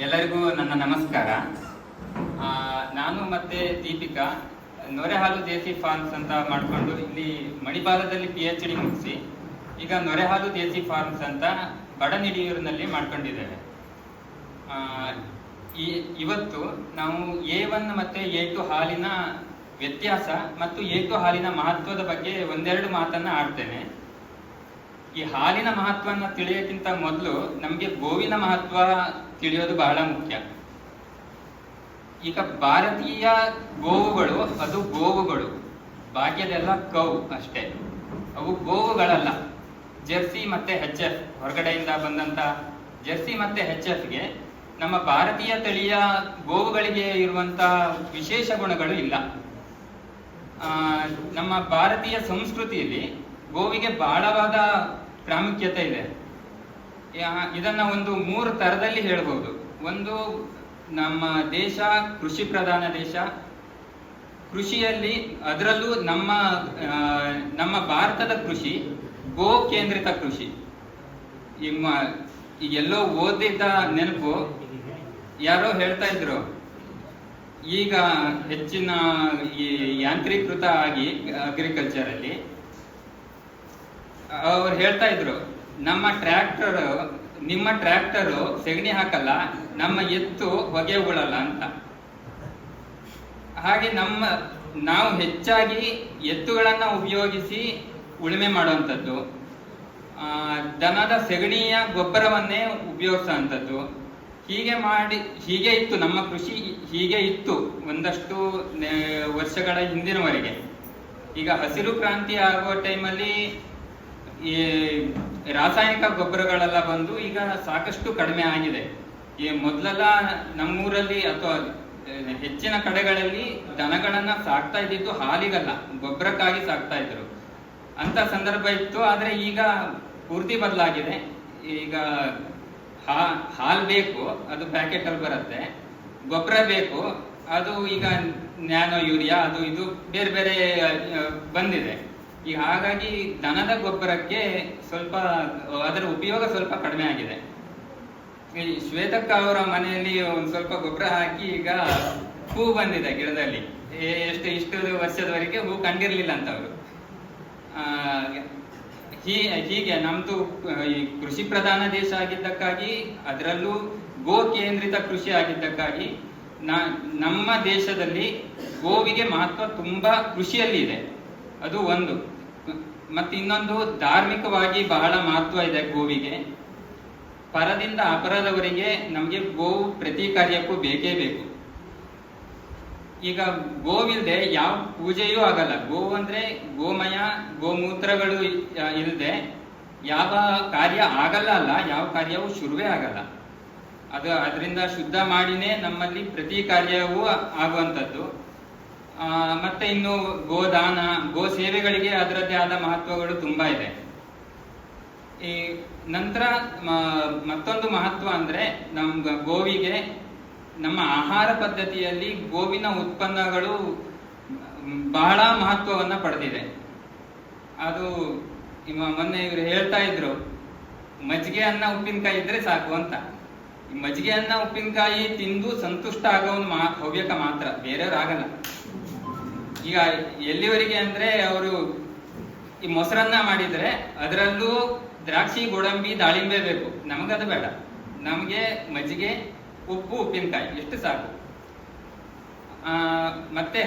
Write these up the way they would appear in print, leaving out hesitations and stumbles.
ಎಲ್ಲರಿಗೂ ನನ್ನ ನಮಸ್ಕಾರ. ನಾನು ಮತ್ತೆ ದೀಪಿಕಾ ನೊರೆಹಾಲು ದೇಸಿ ಫಾರ್ಮ್ಸ್ ಅಂತ ಮಾಡಿಕೊಂಡು ಇಲ್ಲಿ ಮಣಿಪಾಲದಲ್ಲಿ PhD ಮುಗಿಸಿ ಈಗ ನೊರೆಹಾಲು ದೇಸಿ ಫಾರ್ಮ್ಸ್ ಅಂತ ಬಡನಿಡಿಯೂರಿನಲ್ಲಿ ಮಾಡ್ಕೊಂಡಿದ್ದೇವೆ. ಇವತ್ತು ನಾವು A1 ಮತ್ತೆ A2 ಹಾಲಿನ ವ್ಯತ್ಯಾಸ ಮತ್ತು A2 ಹಾಲಿನ ಮಹತ್ವದ ಬಗ್ಗೆ ಒಂದೆರಡು ಮಾತನ್ನ ಆಡ್ತೇನೆ. ಈ ಹಾಲಿನ ಮಹತ್ವನ ತಿಳಿಯೋಕ್ಕಿಂತ ಮೊದಲು ನಮಗೆ ಗೋವಿನ ಮಹತ್ವ ತಿಳಿಯೋದು ಬಹಳ ಮುಖ್ಯ. ಈಗ ಭಾರತೀಯ ಗೋವುಗಳು ಅದು ಗೋವುಗಳು, ಬಾಕಿಯದೆಲ್ಲ ಕೌ ಅಷ್ಟೇ, ಅವು ಗೋವುಗಳಲ್ಲ. ಜೆರ್ಸಿ ಮತ್ತೆ HF ಹೊರಗಡೆಯಿಂದ ಬಂದಂತ ಜೆರ್ಸಿ ಮತ್ತೆ HFಗೆ ನಮ್ಮ ಭಾರತೀಯ ತಳಿಯ ಗೋವುಗಳಿಗೆ ಇರುವಂತ ವಿಶೇಷ ಗುಣಗಳು ಇಲ್ಲ. ನಮ್ಮ ಭಾರತೀಯ ಸಂಸ್ಕೃತಿಯಲ್ಲಿ ಗೋವಿಗೆ ಬಹಳವಾದ ಪ್ರಾಮುಖ್ಯತೆ ಇದೆ. ಇದನ್ನ ಒಂದು 3 ತರದಲ್ಲಿ ಹೇಳ್ಬೋದು. ಒಂದು, ನಮ್ಮ ದೇಶ ಕೃಷಿ ಪ್ರಧಾನ ದೇಶ. ಕೃಷಿಯಲ್ಲಿ ಅದರಲ್ಲೂ ನಮ್ಮ ಭಾರತದ ಕೃಷಿ ಗೋ ಕೇಂದ್ರಿತ ಕೃಷಿ. ಎಲ್ಲೋ ಓದಿದ್ದ ನೆನಪು, ಯಾರೋ ಹೇಳ್ತಾ ಇದ್ರು, ಈಗ ಹೆಚ್ಚಿನ ಈ ಯಾಂತ್ರೀಕೃತ ಆಗಿ ಅಗ್ರಿಕಲ್ಚರ್ ಅಲ್ಲಿ ಅವ್ರು ಹೇಳ್ತಾ ಇದ್ರು, ನಿಮ್ಮ ಟ್ರ್ಯಾಕ್ಟರ್ ಸೆಗಣಿ ಹಾಕಲ್ಲ, ನಮ್ಮ ಎತ್ತು ಹೊಗೆ ಉಳಲ್ಲ ಅಂತ. ಹಾಗೆ ನಾವು ಹೆಚ್ಚಾಗಿ ಎತ್ತುಗಳನ್ನ ಉಪಯೋಗಿಸಿ ಉಳುಮೆ ಮಾಡುವಂಥದ್ದು, ದನದ ಸೆಗಣಿಯ ಗೊಬ್ಬರವನ್ನೇ ಉಪಯೋಗಿಸುವಂಥದ್ದು, ಹೀಗೆ ಇತ್ತು ನಮ್ಮ ಕೃಷಿ. ಹೀಗೆ ಇತ್ತು ಒಂದಷ್ಟು ವರ್ಷಗಳ ಹಿಂದಿನವರೆಗೆ. ಈಗ ಹಸಿರು ಕ್ರಾಂತಿ ಆಗುವ ಟೈಮಲ್ಲಿ ಈ ರಾಸಾಯನಿಕ ಗೊಬ್ಬರಗಳೆಲ್ಲ ಬಂದು ಈಗ ಸಾಕಷ್ಟು ಕಡಿಮೆ ಆಗಿದೆ. ಈ ಮೊದಲೆಲ್ಲ ನಮ್ಮೂರಲ್ಲಿ ಅಥವಾ ಹೆಚ್ಚಿನ ಕಡೆಗಳಲ್ಲಿ ದನಗಳನ್ನ ಸಾಕ್ತಾ ಇದ್ದಿದ್ದು ಹಾಲಿಗಲ್ಲ, ಗೊಬ್ಬರಕ್ಕಾಗಿ ಸಾಕ್ತಾ ಇದ್ರು ಅಂತ ಸಂದರ್ಭ ಇತ್ತು. ಆದ್ರೆ ಈಗ ಪೂರ್ತಿ ಬದಲಾಗಿದೆ. ಈಗ ಹಾಲು ಬೇಕು, ಅದು ಪ್ಯಾಕೆಟ್ ಅಲ್ಲಿ ಬರುತ್ತೆ. ಗೊಬ್ಬರ ಬೇಕು, ಅದು ಈಗ ನ್ಯಾನೋ ಯೂರಿಯಾ ಅದು ಇದು ಬೇರೆ ಬೇರೆ ಬಂದಿದೆ. ಈಗ ಹಾಗಾಗಿ ದನದ ಗೊಬ್ಬರಕ್ಕೆ ಸ್ವಲ್ಪ ಅದರ ಉಪಯೋಗ ಸ್ವಲ್ಪ ಕಡಿಮೆ ಆಗಿದೆ. ಈ ಶ್ವೇತಕ್ಕ ಅವರ ಮನೆಯಲ್ಲಿ ಒಂದ್ ಸ್ವಲ್ಪ ಗೊಬ್ಬರ ಹಾಕಿ ಈಗ ಹೂ ಬಂದಿದೆ ಗಿಡದಲ್ಲಿ. ಇಷ್ಟು ವರ್ಷದವರೆಗೆ ಹೂ ಕಂಡಿರ್ಲಿಲ್ಲ ಅಂತ ಅವರು. ಹೀಗೆ ನಮ್ದು ಈ ಕೃಷಿ ಪ್ರಧಾನ ದೇಶ ಆಗಿದ್ದಕ್ಕಾಗಿ, ಅದರಲ್ಲೂ ಗೋ ಕೇಂದ್ರಿತ ಕೃಷಿ ಆಗಿದ್ದಕ್ಕಾಗಿ ನಮ್ಮ ದೇಶದಲ್ಲಿ ಗೋವಿಗೆ ಮಹತ್ವ ತುಂಬಾ ಕೃಷಿಯಲ್ಲಿ ಇದೆ. ಅದು ಒಂದು. ಮತ್ತೆ ಇನ್ನೊಂದು, ಧಾರ್ಮಿಕವಾಗಿ ಬಹಳ ಮಹತ್ವ ಇದೆ ಗೋವಿಗೆ. ಪರದಿಂದ ಅಪರದವರಿಗೆ ನಮ್ಗೆ ಗೋವು ಪ್ರತಿ ಕಾರ್ಯಕ್ಕೂ ಬೇಕೇ ಬೇಕು. ಈಗ ಗೋವಿಲ್ದೆ ಯಾವ ಪೂಜೆಯೂ ಆಗಲ್ಲ. ಗೋವು ಅಂದ್ರೆ ಗೋಮಯ, ಗೋಮೂತ್ರಗಳು ಇಲ್ಲದೆ ಯಾವ ಕಾರ್ಯ ಆಗಲ್ಲ, ಯಾವ ಕಾರ್ಯವೂ ಶುರುವೇ ಆಗಲ್ಲ. ಅದರಿಂದ ಶುದ್ಧ ಮಾಡಿನೇ ನಮ್ಮಲ್ಲಿ ಪ್ರತಿ ಕಾರ್ಯವೂ ಆಗುವಂಥದ್ದು. ಮತ್ತೆ ಇನ್ನು ಗೋದಾನ, ಗೋ ಸೇವೆಗಳಿಗೆ ಅದರದ್ದೇ ಆದ ಮಹತ್ವಗಳು ತುಂಬಾ ಇದೆ. ಈ ನಂತರ ಮತ್ತೊಂದು ಮಹತ್ವ ಅಂದ್ರೆ ಗೋವಿಗೆ ನಮ್ಮ ಆಹಾರ ಪದ್ಧತಿಯಲ್ಲಿ ಗೋವಿನ ಉತ್ಪನ್ನಗಳು ಬಹಳ ಮಹತ್ವವನ್ನ ಪಡೆದಿದೆ. ಅದು ಮೊನ್ನೆ ಇವರು ಹೇಳ್ತಾ ಇದ್ರು, ಮಜ್ಜಿಗೆ ಅನ್ನ ಉಪ್ಪಿನಕಾಯಿ ಇದ್ರೆ ಸಾಕು ಅಂತ. ಈ ಮಜ್ಜಿಗೆ ಅನ್ನ ಉಪ್ಪಿನಕಾಯಿ ತಿಂದು ಸಂತುಷ್ಟ ಆಗೋನು ಹವ್ಯಕ ಮಾತ್ರ, ಬೇರೆಯವ್ರು ಆಗಲ್ಲ. ಈಗ ಎಲ್ಲಿವರೆಗೆ ಅಂದ್ರೆ ಅವರು ಈ ಮೊಸರನ್ನ ಮಾಡಿದ್ರೆ ಅದರಲ್ಲೂ ದ್ರಾಕ್ಷಿ, ಗೋಡಂಬಿ, ದಾಳಿಂಬೆ ಬೇಕು. ನಮಗದು ಬೇಡ. ನಮಗೆ ಮಜ್ಜಿಗೆ, ಉಪ್ಪು, ಉಪ್ಪಿನಕಾಯಿ ಎಷ್ಟು ಸಾಕು. ಮತ್ತೆ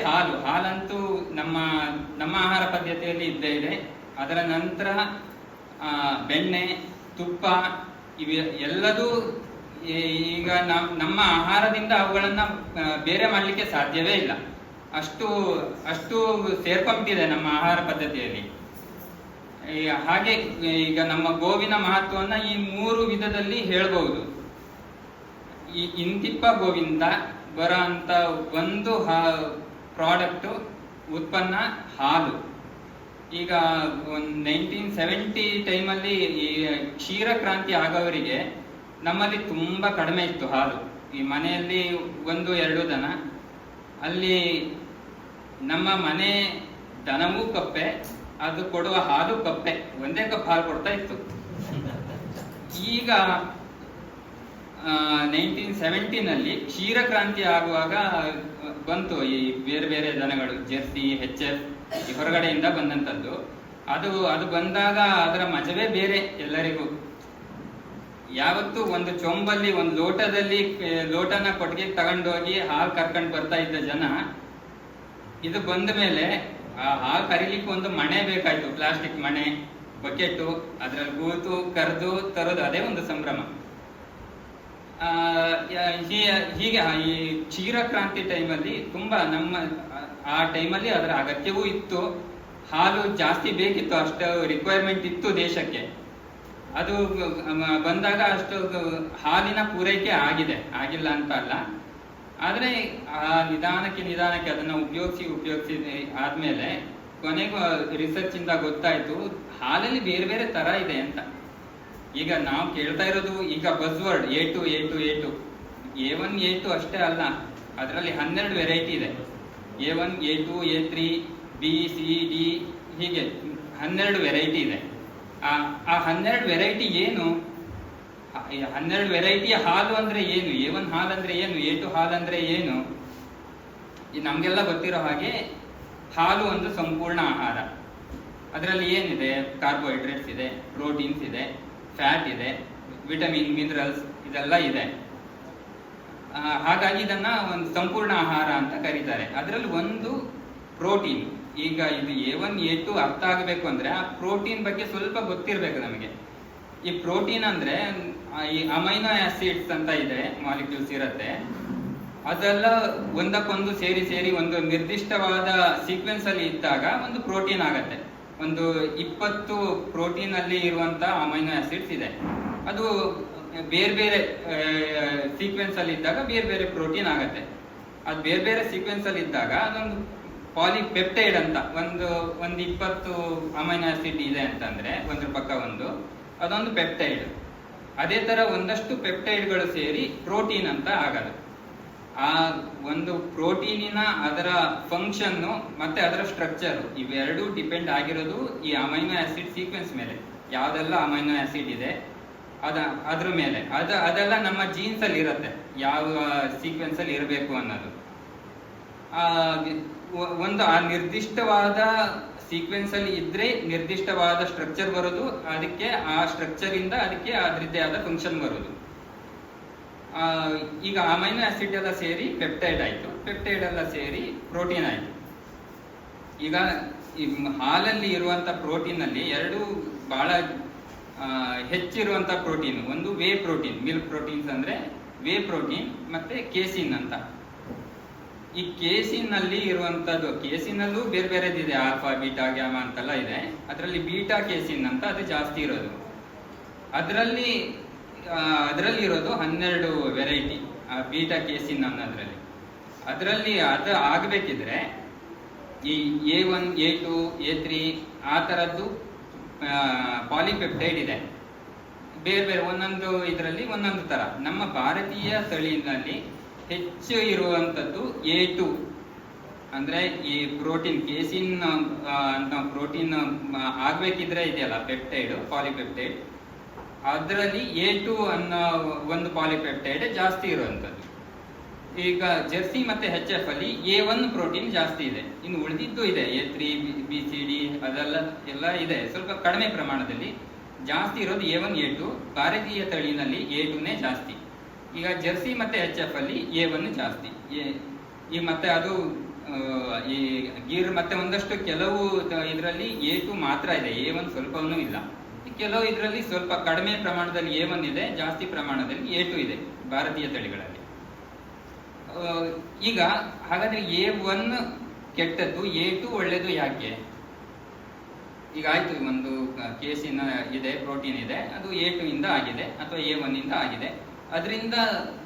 ಹಾಲಂತೂ ನಮ್ಮ ಆಹಾರ ಪದ್ಧತಿಯಲ್ಲಿ ಇದ್ದೇ ಇದೆ. ಅದರ ನಂತರ ಬೆಣ್ಣೆ, ತುಪ್ಪ, ಇವೆ ಎಲ್ಲದೂ ಈಗ ನಮ್ಮ ಆಹಾರದಿಂದ ಅವುಗಳನ್ನ ಬೇರೆ ಮಾಡ್ಲಿಕ್ಕೆ ಸಾಧ್ಯವೇ ಇಲ್ಲ. ಅಷ್ಟು ಸೇರ್ಕೊಂಬಿಟ್ಟಿದೆ ನಮ್ಮ ಆಹಾರ ಪದ್ಧತಿಯಲ್ಲಿ. ಹಾಗೆ ಈಗ ನಮ್ಮ ಗೋವಿನ ಮಹತ್ವವನ್ನ ಈ 3 ವಿಧದಲ್ಲಿ ಹೇಳ್ಬಹುದು. ಈ ಇಂತಿಪ್ಪ ಗೋವಿಂದ ಬರೋ ಅಂತ ಒಂದು ಪ್ರಾಡಕ್ಟ್ ಉತ್ಪನ್ನ ಹಾಲು. ಈಗ 1970 ಟೈಮಲ್ಲಿ ಈ ಕ್ಷೀರ ಕ್ರಾಂತಿ ಆಗೋವರಿಗೆ ನಮ್ಮಲ್ಲಿ ತುಂಬಾ ಕಡಿಮೆ ಇತ್ತು ಹಾಲು. ಈ ಮನೆಯಲ್ಲಿ 1-2 ದನ. ಅಲ್ಲಿ ನಮ್ಮ ಮನೆ ದನವೂ ಕಪ್ಪೆ, ಅದು ಕೊಡುವ ಹಾಲು ಕಪ್ಪೆ, ಒಂದೇ ಕಪ್ ಹಾಲು ಕೊಡ್ತಾ ಇತ್ತು. ಈಗ 1970ನಲ್ಲಿ ಕ್ಷೀರಕ್ರಾಂತಿ ಆಗುವಾಗ ಬಂತು ಈ ಬೇರೆ ಬೇರೆ ದನಗಳು, ಜೆರ್ಸಿ, HF ಹೊರಗಡೆಯಿಂದ ಬಂದಂಥದ್ದು. ಅದು ಬಂದಾಗ ಅದರ ಮಜವೇ ಬೇರೆ ಎಲ್ಲರಿಗೂ. ಯಾವತ್ತು ಒಂದು ಚೊಂಬಲ್ಲಿ ಒಂದು ಲೋಟನ ಕೊಟ್ಟಿಗೆ ತಗೊಂಡೋಗಿ ಹಾಲು ಕರ್ಕೊಂಡು ಬರ್ತಾ ಇದ್ದ ಜನ, ಇದು ಬಂದ ಮೇಲೆ ಆ ಹಾಲು ಕರಿಲಿಕ್ಕೆ ಒಂದು ಮಣೆ ಬೇಕಾಯ್ತು, ಪ್ಲಾಸ್ಟಿಕ್ ಮಣೆ, ಬಕೆಟ್ಟು, ಅದ್ರಲ್ಲಿ ಕೂತು ಕರೆದು ತರೋದು, ಅದೇ ಒಂದು ಸಂಭ್ರಮ. ಹೀಗೆ ಈ ಕ್ಷೀರಕ್ರಾಂತಿ ಟೈಮಲ್ಲಿ ತುಂಬಾ ಆ ಟೈಮಲ್ಲಿ ಅದರ ಅಗತ್ಯವೂ ಇತ್ತು, ಹಾಲು ಜಾಸ್ತಿ ಬೇಕಿತ್ತು, ಅಷ್ಟು ರಿಕ್ವೈರ್ಮೆಂಟ್ ಇತ್ತು ದೇಶಕ್ಕೆ. ಅದು ಬಂದಾಗ ಅಷ್ಟು ಹಾಲಿನ ಪೂರೈಕೆ ಆಗಿಲ್ಲ ಅಂತ ಅಲ್ಲ, ಆದ್ರೆ ನಿಧಾನಕ್ಕೆ ಅದನ್ನ ಉಪಯೋಗಿಸಿ ಆದ್ಮೇಲೆ ಕೊನೆಗೂ ರಿಸರ್ಚ್ ಇಂದ ಗೊತ್ತಾಯ್ತು ಹಾಲಲ್ಲಿ ಬೇರೆ ಬೇರೆ ತರ ಇದೆ ಅಂತ. ಈಗ ನಾವು ಕೇಳ್ತಾ ಇರೋದು ಈಗ ಬಸ್ವರ್ಡ್ A2 A1 A2 ಅಷ್ಟೇ ಅಲ್ಲ, ಅದರಲ್ಲಿ 12 ವೆರೈಟಿ ಇದೆ. A1 A2 A3 B C D ಹೀಗೆ 12 ವೆರೈಟಿ ಇದೆ. ಆ 12 ವೆರೈಟಿ ಏನು, 12 ವೆರೈಟಿಯ ಹಾಲು ಅಂದ್ರೆ ಏನು, A1 ಹಾಲು ಅಂದ್ರೆ ಏನು, A2 ಹಾಲು ಅಂದ್ರೆ ಏನು? ನಮ್ಗೆಲ್ಲ ಗೊತ್ತಿರೋ ಹಾಗೆ ಹಾಲು ಒಂದು ಸಂಪೂರ್ಣ ಆಹಾರ. ಅದರಲ್ಲಿ ಏನಿದೆ? ಕಾರ್ಬೋಹೈಡ್ರೇಟ್ಸ್ ಇದೆ, ಪ್ರೋಟೀನ್ಸ್ ಇದೆ, ಫ್ಯಾಟ್ ಇದೆ, ವಿಟಮಿನ್, ಮಿನರಲ್ಸ್ ಇದೆಲ್ಲ ಇದೆ. ಹಾಗಾಗಿ ಇದನ್ನ ಒಂದು ಸಂಪೂರ್ಣ ಆಹಾರ ಅಂತ ಕರೀತಾರೆ. ಅದರಲ್ಲಿ ಒಂದು ಪ್ರೋಟೀನ್. ಈಗ ಇದು A1 A2 ಅರ್ಥ ಆಗಬೇಕು ಅಂದ್ರೆ ಆ ಪ್ರೋಟೀನ್ ಬಗ್ಗೆ ಸ್ವಲ್ಪ ಗೊತ್ತಿರ್ಬೇಕು ನಮಗೆ. ಈ ಪ್ರೋಟೀನ್ ಅಂದ್ರೆ ಈ ಅಮೈನೋ ಆಸಿಡ್ಸ್ ಅಂತ ಇದೆ, ಮಾಲಿಕ್ಯೂಲ್ಸ್ ಇರುತ್ತೆ. ಅದೆಲ್ಲ ಒಂದಕ್ಕೊಂದು ಸೇರಿ ಒಂದು ನಿರ್ದಿಷ್ಟವಾದ ಸೀಕ್ವೆನ್ಸ್ ಅಲ್ಲಿ ಇದ್ದಾಗ ಒಂದು ಪ್ರೋಟೀನ್ ಆಗತ್ತೆ. ಒಂದು 20 ಪ್ರೋಟೀನ್ ಅಲ್ಲಿ ಇರುವಂತ ಅಮೈನೋ ಆಸಿಡ್ಸ್ ಇದೆ. ಅದು ಬೇರೆ ಬೇರೆ ಸೀಕ್ವೆನ್ಸ್ ಅಲ್ಲಿ ಇದ್ದಾಗ ಬೇರೆ ಬೇರೆ ಪ್ರೋಟೀನ್ ಆಗತ್ತೆ. ಅದು ಬೇರೆ ಬೇರೆ ಸೀಕ್ವೆನ್ಸ್ ಅಲ್ಲಿ ಇದ್ದಾಗ ಅದೊಂದು ಪಾಲಿಪೆಪ್ಟೈಡ್ ಅಂತ ಒಂದು 20 ಅಮೈನೋ ಆಸಿಡ್ ಇದೆ ಅಂತಂದ್ರೆ ಒಂದ್ರ ಪಕ್ಕ ಅದೊಂದು ಪೆಪ್ಟೈಡ್. ಅದೇ ತರ ಒಂದಷ್ಟು ಪೆಪ್ಟೈಡ್ಗಳು ಸೇರಿ ಪ್ರೋಟೀನ್ ಅಂತ ಆಗದು. ಆ ಒಂದು ಪ್ರೋಟೀನಿನ ಅದರ ಫಂಕ್ಷನ್ ಮತ್ತೆ ಅದರ ಸ್ಟ್ರಕ್ಚರ್ ಇವೆರಡೂ ಡಿಪೆಂಡ್ ಆಗಿರೋದು ಈ ಅಮೈನೋ ಆಸಿಡ್ ಸೀಕ್ವೆನ್ಸ್ ಮೇಲೆ. ಯಾವ್ದೆಲ್ಲ ಅಮೈನೋ ಆಸಿಡ್ ಇದೆ ಅದ್ರ ಮೇಲೆ ಅದೆಲ್ಲ ನಮ್ಮ ಜೀನ್ಸ್ ಅಲ್ಲಿ ಇರುತ್ತೆ, ಯಾವ ಸೀಕ್ವೆನ್ಸ್ ಅಲ್ಲಿ ಇರಬೇಕು ಅನ್ನೋದು. ಆ ನಿರ್ದಿಷ್ಟವಾದ ಸೀಕ್ವೆನ್ಸ್ ಅಲ್ಲಿ ಇದ್ರೆ ನಿರ್ದಿಷ್ಟವಾದ ಸ್ಟ್ರಕ್ಚರ್ ಬರೋದು, ಅದಕ್ಕೆ ಆ ಸ್ಟ್ರಕ್ಚರ್ ಇಂದ ಅದಕ್ಕೆ ಅದರದ್ದೇ ಆದ ಫಂಕ್ಷನ್ ಬರೋದು. ಈಗ ಅಮೈನೋ ಆಸಿಡ್ ಎಲ್ಲ ಸೇರಿ ಪೆಪ್ಟೈಡ್ ಆಯ್ತು, ಪೆಪ್ಟೈಡ್ ಎಲ್ಲ ಸೇರಿ ಪ್ರೋಟೀನ್ ಆಯ್ತು. ಈಗ ಈ ಹಾಲಲ್ಲಿ ಇರುವಂತ ಪ್ರೋಟೀನ್ ಅಲ್ಲಿ ಎರಡು ಬಹಳ ಹೆಚ್ಚಿರುವಂತ ಪ್ರೋಟೀನ್. ಒಂದು ವೇ ಪ್ರೋಟೀನ್, ಮಿಲ್ಕ್ ಪ್ರೋಟೀನ್ಸ್ ಅಂದ್ರೆ ವೇ ಪ್ರೋಟೀನ್, ಮತ್ತೆ ಕೇಸಿನ್ ಅಂತ. ಈ ಕೇಸಿನ್ ಅಲ್ಲಿ ಇರುವಂತದ್ದು, ಕೇಸಿನ್ ಅಲ್ಲೂ ಬೇರೆ ಬೇರೆದಿದೆ, ಆಲ್ಫಾ, ಬೀಟಾ, ಗ್ಯಾಮಾ ಅಂತೆಲ್ಲ ಇದೆ. ಅದರಲ್ಲಿ ಬೀಟಾ ಕೇಸಿನ್ ಅಂತ ಅದು ಜಾಸ್ತಿ ಇರೋದು. ಅದರಲ್ಲಿ ಇರೋದು 12 ವೆರೈಟಿ ಬೀಟಾ ಕೇಸಿನ್ ಅನ್ನೋದ್ರಲ್ಲಿ. ಅದರಲ್ಲಿ ಅದು ಆಗಬೇಕಿದ್ರೆ ಈ A1 A2 A3 ಆ ತರದ್ದು ಪಾಲಿಪೆಪ್ಟೈಡ್ ಇದೆ. ಬೇರೆ ಬೇರೆ ಒಂದೊಂದು ಇದರಲ್ಲಿ ಒಂದೊಂದು ತರ. ನಮ್ಮ ಭಾರತೀಯ ತಳಿನಲ್ಲಿ ಹೆಚ್ಚು ಇರುವಂತದ್ದು A2 ಅಂದ್ರೆ ಈ ಪ್ರೋಟೀನ್ ಕೇಸಿನ್ ಅಂತ ಪ್ರೋಟೀನ್ ಆಗ್ಬೇಕಿದ್ರೆ ಇದೆಯಲ್ಲ ಪೆಪ್ಟೈಡ್, ಪಾಲಿಪೆಪ್ಟೈಡ್, ಅದರಲ್ಲಿ A2 ಅನ್ನೋ ಒಂದು ಪಾಲಿಪೆಪ್ಟೈಡ್ ಜಾಸ್ತಿ ಇರುವಂತದ್ದು. ಈಗ ಜೆರ್ಸಿ ಮತ್ತೆ HF ಅಲ್ಲಿ A1 ಪ್ರೋಟೀನ್ ಜಾಸ್ತಿ ಇದೆ. ಇನ್ನು ಉಳಿದಿದ್ದು ಇದೆ A3 BCD ಎಲ್ಲ ಇದೆ, ಸ್ವಲ್ಪ ಕಡಿಮೆ ಪ್ರಮಾಣದಲ್ಲಿ. ಜಾಸ್ತಿ ಇರೋದು A1 A2. ಭಾರತೀಯ ತಳಿನಲ್ಲಿ A2ನೇ ಜಾಸ್ತಿ. ಈಗ ಜೆರ್ಸಿ ಮತ್ತೆ HF ಅಲ್ಲಿ A1 ಜಾಸ್ತಿ. ಈ ಮತ್ತೆ ಅದು ಈ ಗೀರ್ ಮತ್ತೆ ಒಂದಷ್ಟು ಕೆಲವು ಇದರಲ್ಲಿ A2 ಮಾತ್ರ ಇದೆ, A1 ಸ್ವಲ್ಪವೂ ಇಲ್ಲ. ಕೆಲವು ಇದರಲ್ಲಿ ಸ್ವಲ್ಪ ಕಡಿಮೆ ಪ್ರಮಾಣದಲ್ಲಿ A1 ಇದೆ, ಜಾಸ್ತಿ ಪ್ರಮಾಣದಲ್ಲಿ A2 ಇದೆ ಭಾರತೀಯ ತಳಿಗಳಲ್ಲಿ. ಈಗ ಹಾಗಾದ್ರೆ A1 ಕೆಟ್ಟದ್ದು, A2 ಒಳ್ಳೇದು ಯಾಕೆ? ಈಗ ಆಯ್ತು, ಒಂದು ಕೇಸಿನ ಇದೆ, ಪ್ರೋಟೀನ್ ಇದೆ, ಅದು A2 ಇಂದ ಆಗಿದೆ ಅಥವಾ A1 ಇಂದ ಆಗಿದೆ. ಅದರಿಂದ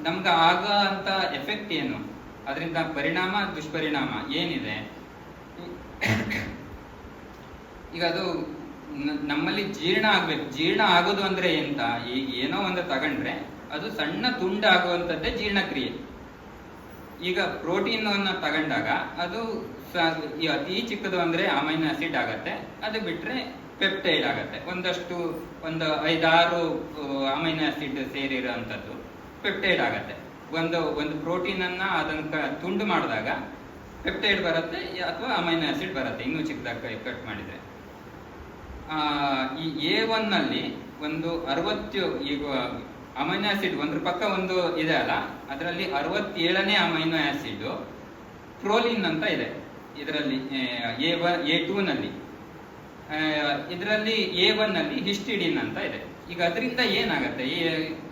ನಮ್ಗೆ ಆಗ ಅಂತ ಎಫೆಕ್ಟ್ ಏನು, ಅದರಿಂದ ಪರಿಣಾಮ ದುಷ್ಪರಿಣಾಮ ಏನಿದೆ? ಈಗ ಅದು ನಮ್ಮಲ್ಲಿ ಜೀರ್ಣ ಆಗ್ಬೇಕು. ಜೀರ್ಣ ಆಗೋದು ಅಂದ್ರೆ ಎಂತ? ಈಗ ಏನೋ ಒಂದು ತಗೊಂಡ್ರೆ ಅದು ಸಣ್ಣ ತುಂಡು ಆಗುವಂತದ್ದೇ ಜೀರ್ಣಕ್ರಿಯೆ. ಈಗ ಪ್ರೋಟೀನ್ ಅನ್ನ ತಗೊಂಡಾಗ ಅದು ಅತಿ ಚಿಕ್ಕದು ಅಂದ್ರೆ ಅಮೈನೋ ಆಸಿಡ್ ಆಗತ್ತೆ, ಅದು ಬಿಟ್ರೆ ಪೆಪ್ಟೈಡ್ ಆಗತ್ತೆ, ಒಂದು 5-6 ಅಮೈನೋ ಆಸಿಡ್ ಸೇರಿರುವಂತದ್ದು. ಪೆಪ್ಟೈಡ್ ಆಗತ್ತೆ. ಒಂದು ಪ್ರೋಟೀನ್ ಅನ್ನ ಅದನ್ನ ತುಂಡು ಮಾಡಿದಾಗ ಪೆಪ್ಟೈಡ್ ಬರುತ್ತೆ ಅಥವಾ ಅಮೈನೋ ಆಸಿಡ್ ಬರುತ್ತೆ, ಇನ್ನೂ ಚಿಕ್ಕದಾಗಿ ಕಟ್ ಮಾಡಿದ್ರೆ. ಈ A1 ನಲ್ಲಿ ಒಂದು 60 ಈಗ ಅಮೈನೋ ಆಸಿಡ್ ಒಂದ್ರ ಪಕ್ಕ ಒಂದು ಇದೆ ಅಲ್ಲ, ಅದರಲ್ಲಿ 67ನೇ ಅಮೈನೋ ಆಸಿಡ್ ಪ್ರೋಲಿನ್ ಅಂತ ಇದೆ ಇದರಲ್ಲಿ A2 ನಲ್ಲಿ. ಇದರಲ್ಲಿ A1 ನಲ್ಲಿ ಹಿಸ್ಟಿಡಿನ್ ಅಂತ ಇದೆ. ಈಗ ಅದರಿಂದ ಏನಾಗತ್ತೆ, ಈ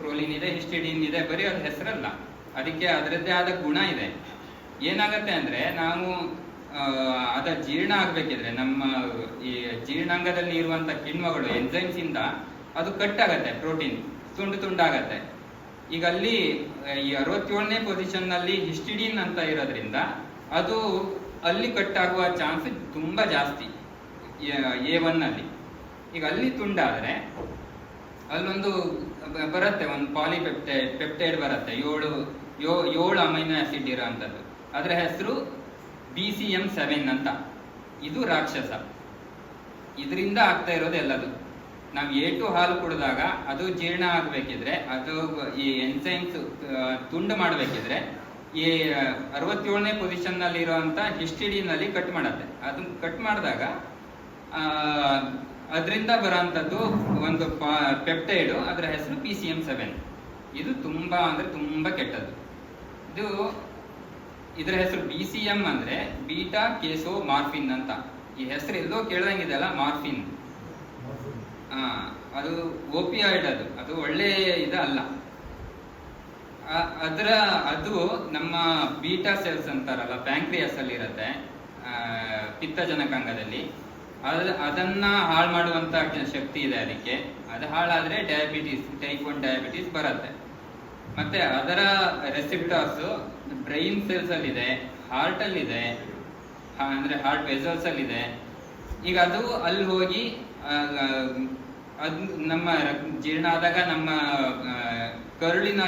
ಪ್ರೋಲಿನ್ ಇದೆ, ಹಿಸ್ಟಿಡಿನ್ ಇದೆ, ಬರೀ ಅದ್ರ ಹೆಸರಲ್ಲ, ಅದಕ್ಕೆ ಅದರದ್ದೇ ಆದ ಗುಣ ಇದೆ. ಏನಾಗತ್ತೆ ಅಂದ್ರೆ ನಾವು ಅದ ಜೀರ್ಣ ಆಗ್ಬೇಕಿದ್ರೆ ನಮ್ಮ ಈ ಜೀರ್ಣಾಂಗದಲ್ಲಿ ಇರುವಂತ ಕಿಣ್ವಗಳು ಎಂಜೈಮ್ಸ್ ಇಂದ ಅದು ಕಟ್ ಆಗತ್ತೆ, ಪ್ರೋಟೀನ್ ತುಂಡಾಗತ್ತೆ. ಈಗ ಅಲ್ಲಿ ಈ 67ನೇ ಪೊಸಿಷನ್ ನಲ್ಲಿ ಹಿಸ್ಟಿಡಿನ್ ಅಂತ ಇರೋದ್ರಿಂದ ಅದು ಅಲ್ಲಿ ಕಟ್ ಆಗುವ ಚಾನ್ಸ್ ತುಂಬಾ ಜಾಸ್ತಿ A1 ನಲ್ಲಿ. ಈಗ ಅಲ್ಲಿ ತುಂಡಾದ್ರೆ ಅಲ್ಲೊಂದು ಬರುತ್ತೆ, ಒಂದು ಪೆಪ್ಟೈಡ್ ಬರುತ್ತೆ, 7 ಅಮೈನೋ ಆಸಿಡ್ ಇರೋ ಅಂಥದ್ದು. ಅದರ ಹೆಸರು BCM7 ಅಂತ. ಇದು ರಾಕ್ಷಸ. ಇದರಿಂದ ಆಗ್ತಾ ಇರೋದು ಎಲ್ಲದು. ನಾವು A2 ಹಾಲು ಕುಡಿದಾಗ ಅದು ಜೀರ್ಣ ಆಗ್ಬೇಕಿದ್ರೆ, ಅದು ಈ ಎನ್ಸೈಮ್ಸ್ ತುಂಡು ಮಾಡಬೇಕಿದ್ರೆ ಈ 67ನೇ ಪೊಸಿಷನ್ ನಲ್ಲಿ ಇರುವಂತ ಹಿಸ್ಟಿಡಿನ್ ಅಲ್ಲಿ ಕಟ್ ಮಾಡತ್ತೆ. ಅದನ್ನ ಕಟ್ ಮಾಡಿದಾಗ ಅದರಿಂದ ಬರೋಂಥದ್ದು ಒಂದು ಪೆಪ್ಟೈಡ್, ಅದರ ಹೆಸರು PCM7. ಇದು ತುಂಬಾ ಅಂದ್ರೆ ತುಂಬಾ ಕೆಟ್ಟದ್ದು. ಇದರ ಹೆಸರು BCM ಅಂದ್ರೆ ಬೀಟಾ ಕೇಸೋ ಮಾರ್ಫಿನ್ ಅಂತ. ಈ ಹೆಸರು ಎಲ್ಲೋ ಕೇಳ್ದಂಗಿದೆಲ್ಲ, ಮಾರ್ಫಿನ್. ಅದು ಓಪಿಯಾಯ್ಡ್, ಅದು ಒಳ್ಳೆ ಅಲ್ಲ. ಅದು ನಮ್ಮ ಬೀಟಾ ಸೆಲ್ಸ್ ಅಂತಾರಲ್ಲ, ಪ್ಯಾಂಕ್ರಿಯಾಸ್ ಅಲ್ಲಿ ಇರುತ್ತೆ, ಪಿತ್ತಜನಕಾಂಗದಲ್ಲಿ. ಅದನ್ನ ಹಾಳು ಮಾಡುವಂತ ಶಕ್ತಿ ಇದೆ ಅದಕ್ಕೆ. ಅದು ಹಾಳಾದ್ರೆ ಡಯಾಬಿಟಿಸ್, ಟೈಪ್ 1 ಡಯಾಬಿಟಿಸ್ ಬರುತ್ತೆ. ಮತ್ತೆ ಅದರ ರೆಸಿಪ್ಟಾರ್ಸ್ ಬ್ರೈನ್ ಸೆಲ್ಸ್ ಅಲ್ಲಿ ಇದೆ, ಹಾರ್ಟ್ ಅಲ್ಲಿ ಇದೆ, ಅಂದ್ರೆ ಹಾರ್ಟ್ ವೆಸಲ್ಸ್ ಅಲ್ಲಿ ಇದೆ. ಈಗ ಅದು ಅಲ್ಲಿ ಹೋಗಿ ಅದು ನಮ್ಮ ಜೀರ್ಣ ಆದಾಗ ನಮ್ಮ ಕರುಳಿನ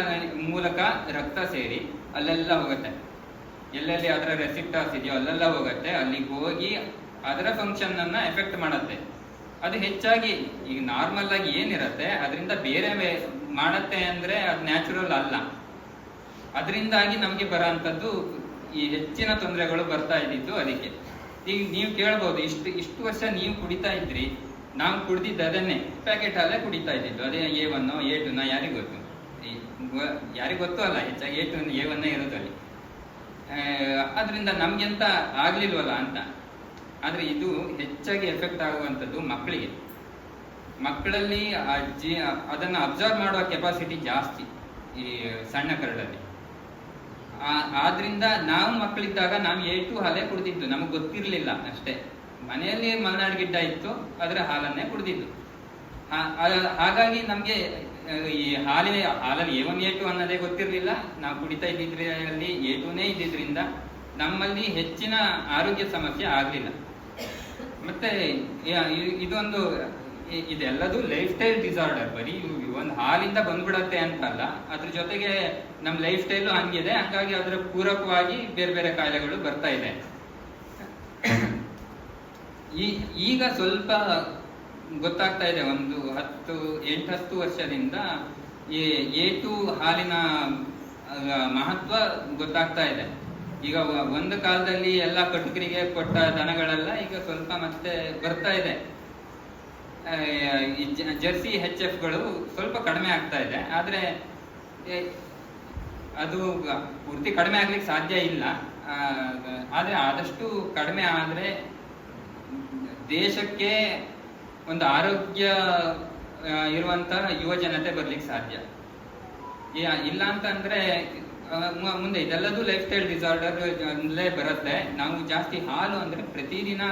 ಮೂಲಕ ರಕ್ತ ಸೇರಿ ಅಲ್ಲೆಲ್ಲ ಹೋಗುತ್ತೆ. ಎಲ್ಲೆಲ್ಲಿ ಅದರ ರೆಸಿಪ್ಟಾರ್ಸ್ ಇದೆಯೋ ಅಲ್ಲೆಲ್ಲ ಹೋಗುತ್ತೆ. ಅಲ್ಲಿಗೆ ಹೋಗಿ ಅದರ ಫಂಕ್ಷನ್ ಅನ್ನ ಎಫೆಕ್ಟ್ ಮಾಡುತ್ತೆ. ಅದು ಹೆಚ್ಚಾಗಿ ಈಗ ನಾರ್ಮಲ್ ಆಗಿ ಏನಿರುತ್ತೆ ಅದರಿಂದ ಬೇರೆ ಮಾಡತ್ತೆ ಅಂದ್ರೆ ಅದು ನ್ಯಾಚುರಲ್ ಅಲ್ಲ. ಅದರಿಂದಾಗಿ ನಮ್ಗೆ ಬರೋಂಥದ್ದು ಈ ಹೆಚ್ಚಿನ ತೊಂದರೆಗಳು ಬರ್ತಾ ಇದ್ದಿದ್ದು ಅದಕ್ಕೆ. ಈಗ ನೀವು ಕೇಳ್ಬೋದು, ಇಷ್ಟು ವರ್ಷ ನೀವು ಕುಡಿತಾ ಇದ್ರಿ, ನಾವು ಕುಡ್ದಿದ್ದು ಅದನ್ನೇ, ಪ್ಯಾಕೆಟ್ ಹಾಲೇ ಕುಡಿತಾ ಇದ್ದಿದ್ದು, ಅದೇ A1 A2 ಯಾರಿಗೂ ಗೊತ್ತು? ಯಾರಿಗೂ ಗೊತ್ತು ಅಲ್ಲ, ಹೆಚ್ಚಾಗಿ A1 ಇರೋದಲ್ಲಿ. ಅದರಿಂದ ನಮ್ಗೆಂತ ಆಗ್ಲಿಲ್ವಲ್ಲ ಅಂತ. ಆದ್ರೆ ಇದು ಹೆಚ್ಚಾಗಿ ಎಫೆಕ್ಟ್ ಆಗುವಂಥದ್ದು ಮಕ್ಕಳಲ್ಲಿ ಅದನ್ನ ಅಬ್ಸರ್ವ್ ಮಾಡುವ ಕೆಪಾಸಿಟಿ ಜಾಸ್ತಿ ಈ ಸಣ್ಣ ಕರಳಲ್ಲಿ. ಆದ್ರಿಂದ ನಾವು ಮಕ್ಕಳಿದ್ದಾಗ ನಾವು A2 ಹಾಲೇ ಕುಡ್ದಿದ್ದು, ನಮಗೆ ಗೊತ್ತಿರ್ಲಿಲ್ಲ ಅಷ್ಟೇ. ಮನೆಯಲ್ಲಿ ಮಲೆನಾಡು ಗಿಡ್ಡ ಇತ್ತು, ಅದರ ಹಾಲನ್ನೇ ಕುಡ್ದಿದ್ದು. ಹಾಗಾಗಿ ನಮ್ಗೆ ಈ ಹಾಲಲ್ಲಿ A1 A2 ಅನ್ನೋದೇ ಗೊತ್ತಿರ್ಲಿಲ್ಲ. ನಾವು ಕುಡಿತಾ ಇದ್ದಿದ್ರಲ್ಲಿ A2ನೇ ಇದ್ದಿದ್ರಿಂದ ನಮ್ಮಲ್ಲಿ ಹೆಚ್ಚಿನ ಆರೋಗ್ಯ ಸಮಸ್ಯೆ ಆಗ್ಲಿಲ್ಲ. ಮತ್ತೆ ಇದೆಲ್ಲದು ಲೈಫ್ ಸ್ಟೈಲ್ ಡಿಸಾರ್ಡರ್. ಬರೀ ಒಂದು ಹಾಲಿಂದ ಬಂದ್ಬಿಡತ್ತೆ ಅಂತಲ್ಲ, ಅದ್ರ ಜೊತೆಗೆ ನಮ್ಮ ಲೈಫ್ ಸ್ಟೈಲು ಹಂಗಿದೆ. ಹಾಗಾಗಿ ಅದರ ಪೂರಕವಾಗಿ ಬೇರೆ ಬೇರೆ ಕಾಯಿಲೆಗಳು ಬರ್ತಾ ಇದೆ. ಈಗ ಸ್ವಲ್ಪ ಗೊತ್ತಾಗ್ತಾ ಇದೆ, ಒಂದು 8-10 ವರ್ಷದಿಂದ ಈ A2 ಹಾಲಿನ ಮಹತ್ವ ಗೊತ್ತಾಗ್ತಾ ಇದೆ. ಈಗ ಒಂದು ಕಾಲದಲ್ಲಿ ಎಲ್ಲ ಕಟುಕರಿಗೆ ಕೊಟ್ಟ ದನಗಳೆಲ್ಲ ಈಗ ಸ್ವಲ್ಪ ಮತ್ತೆ ಬರ್ತಾ ಇದೆ. ಜರ್ಸಿ HFಗಳು ಸ್ವಲ್ಪ ಕಡಿಮೆ ಆಗ್ತಾ ಇದೆ. ಆದ್ರೆ ಅದು ಪೂರ್ತಿ ಕಡಿಮೆ ಆಗ್ಲಿಕ್ಕೆ ಸಾಧ್ಯ ಇಲ್ಲ. ಆದ್ರೆ ಆದಷ್ಟು ಕಡಿಮೆ ಆದ್ರೆ ದೇಶಕ್ಕೆ ಒಂದು ಆರೋಗ್ಯ ಇರುವಂತ ಯುವ ಜನತೆ ಬರ್ಲಿಕ್ಕೆ ಸಾಧ್ಯ. ಇಲ್ಲ ಅಂತಂದ್ರೆ ಮುಂದೆ ಇದೆಲ್ಲದೂ ಲೈಫ್ ಸ್ಟೈಲ್ ಡಿಸಾರ್ಡರ್ ಅಲ್ಲೇ ಬರುತ್ತೆ. ನಾವು ಜಾಸ್ತಿ ಹಾಲು ಅಂದ್ರೆ ಪ್ರತಿದಿನ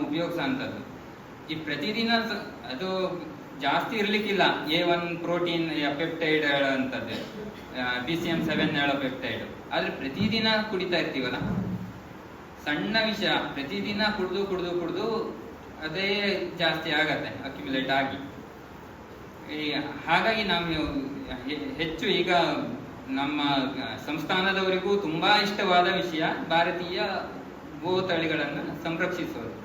ಉಪಯೋಗಿಸೋಂಥದ್ದು. ಈ ಪ್ರತಿದಿನ ಅದು ಜಾಸ್ತಿ ಇರ್ಲಿಕ್ಕಿಲ್ಲ. A1 ಪ್ರೋಟೀನ್ ಪೆಪ್ಟೈಡ್ ಅಂತದ್ದು, BCM7 ಹೇಳೋ ಪೆಪ್ಟೈಡ್. ಆದ್ರೆ ಪ್ರತಿದಿನ ಕುಡಿತಾ ಇರ್ತೀವಲ್ಲ, ಸಣ್ಣ ವಿಷಯ, ಪ್ರತಿದಿನ ಕುಡಿದು ಅದೇ ಜಾಸ್ತಿ ಆಗತ್ತೆ, ಅಕ್ಯುಮುಲೇಟ್ ಆಗಿ. ಹಾಗಾಗಿ ನಾವು ಹೆಚ್ಚು ಈಗ ನಮ್ಮ ಸಂಸ್ಥಾನದವರಿಗೂ ತುಂಬಾ ಇಷ್ಟವಾದ ವಿಷಯ ಭಾರತೀಯ ಗೋ ತಳಿಗಳನ್ನು ಸಂರಕ್ಷಿಸೋದು.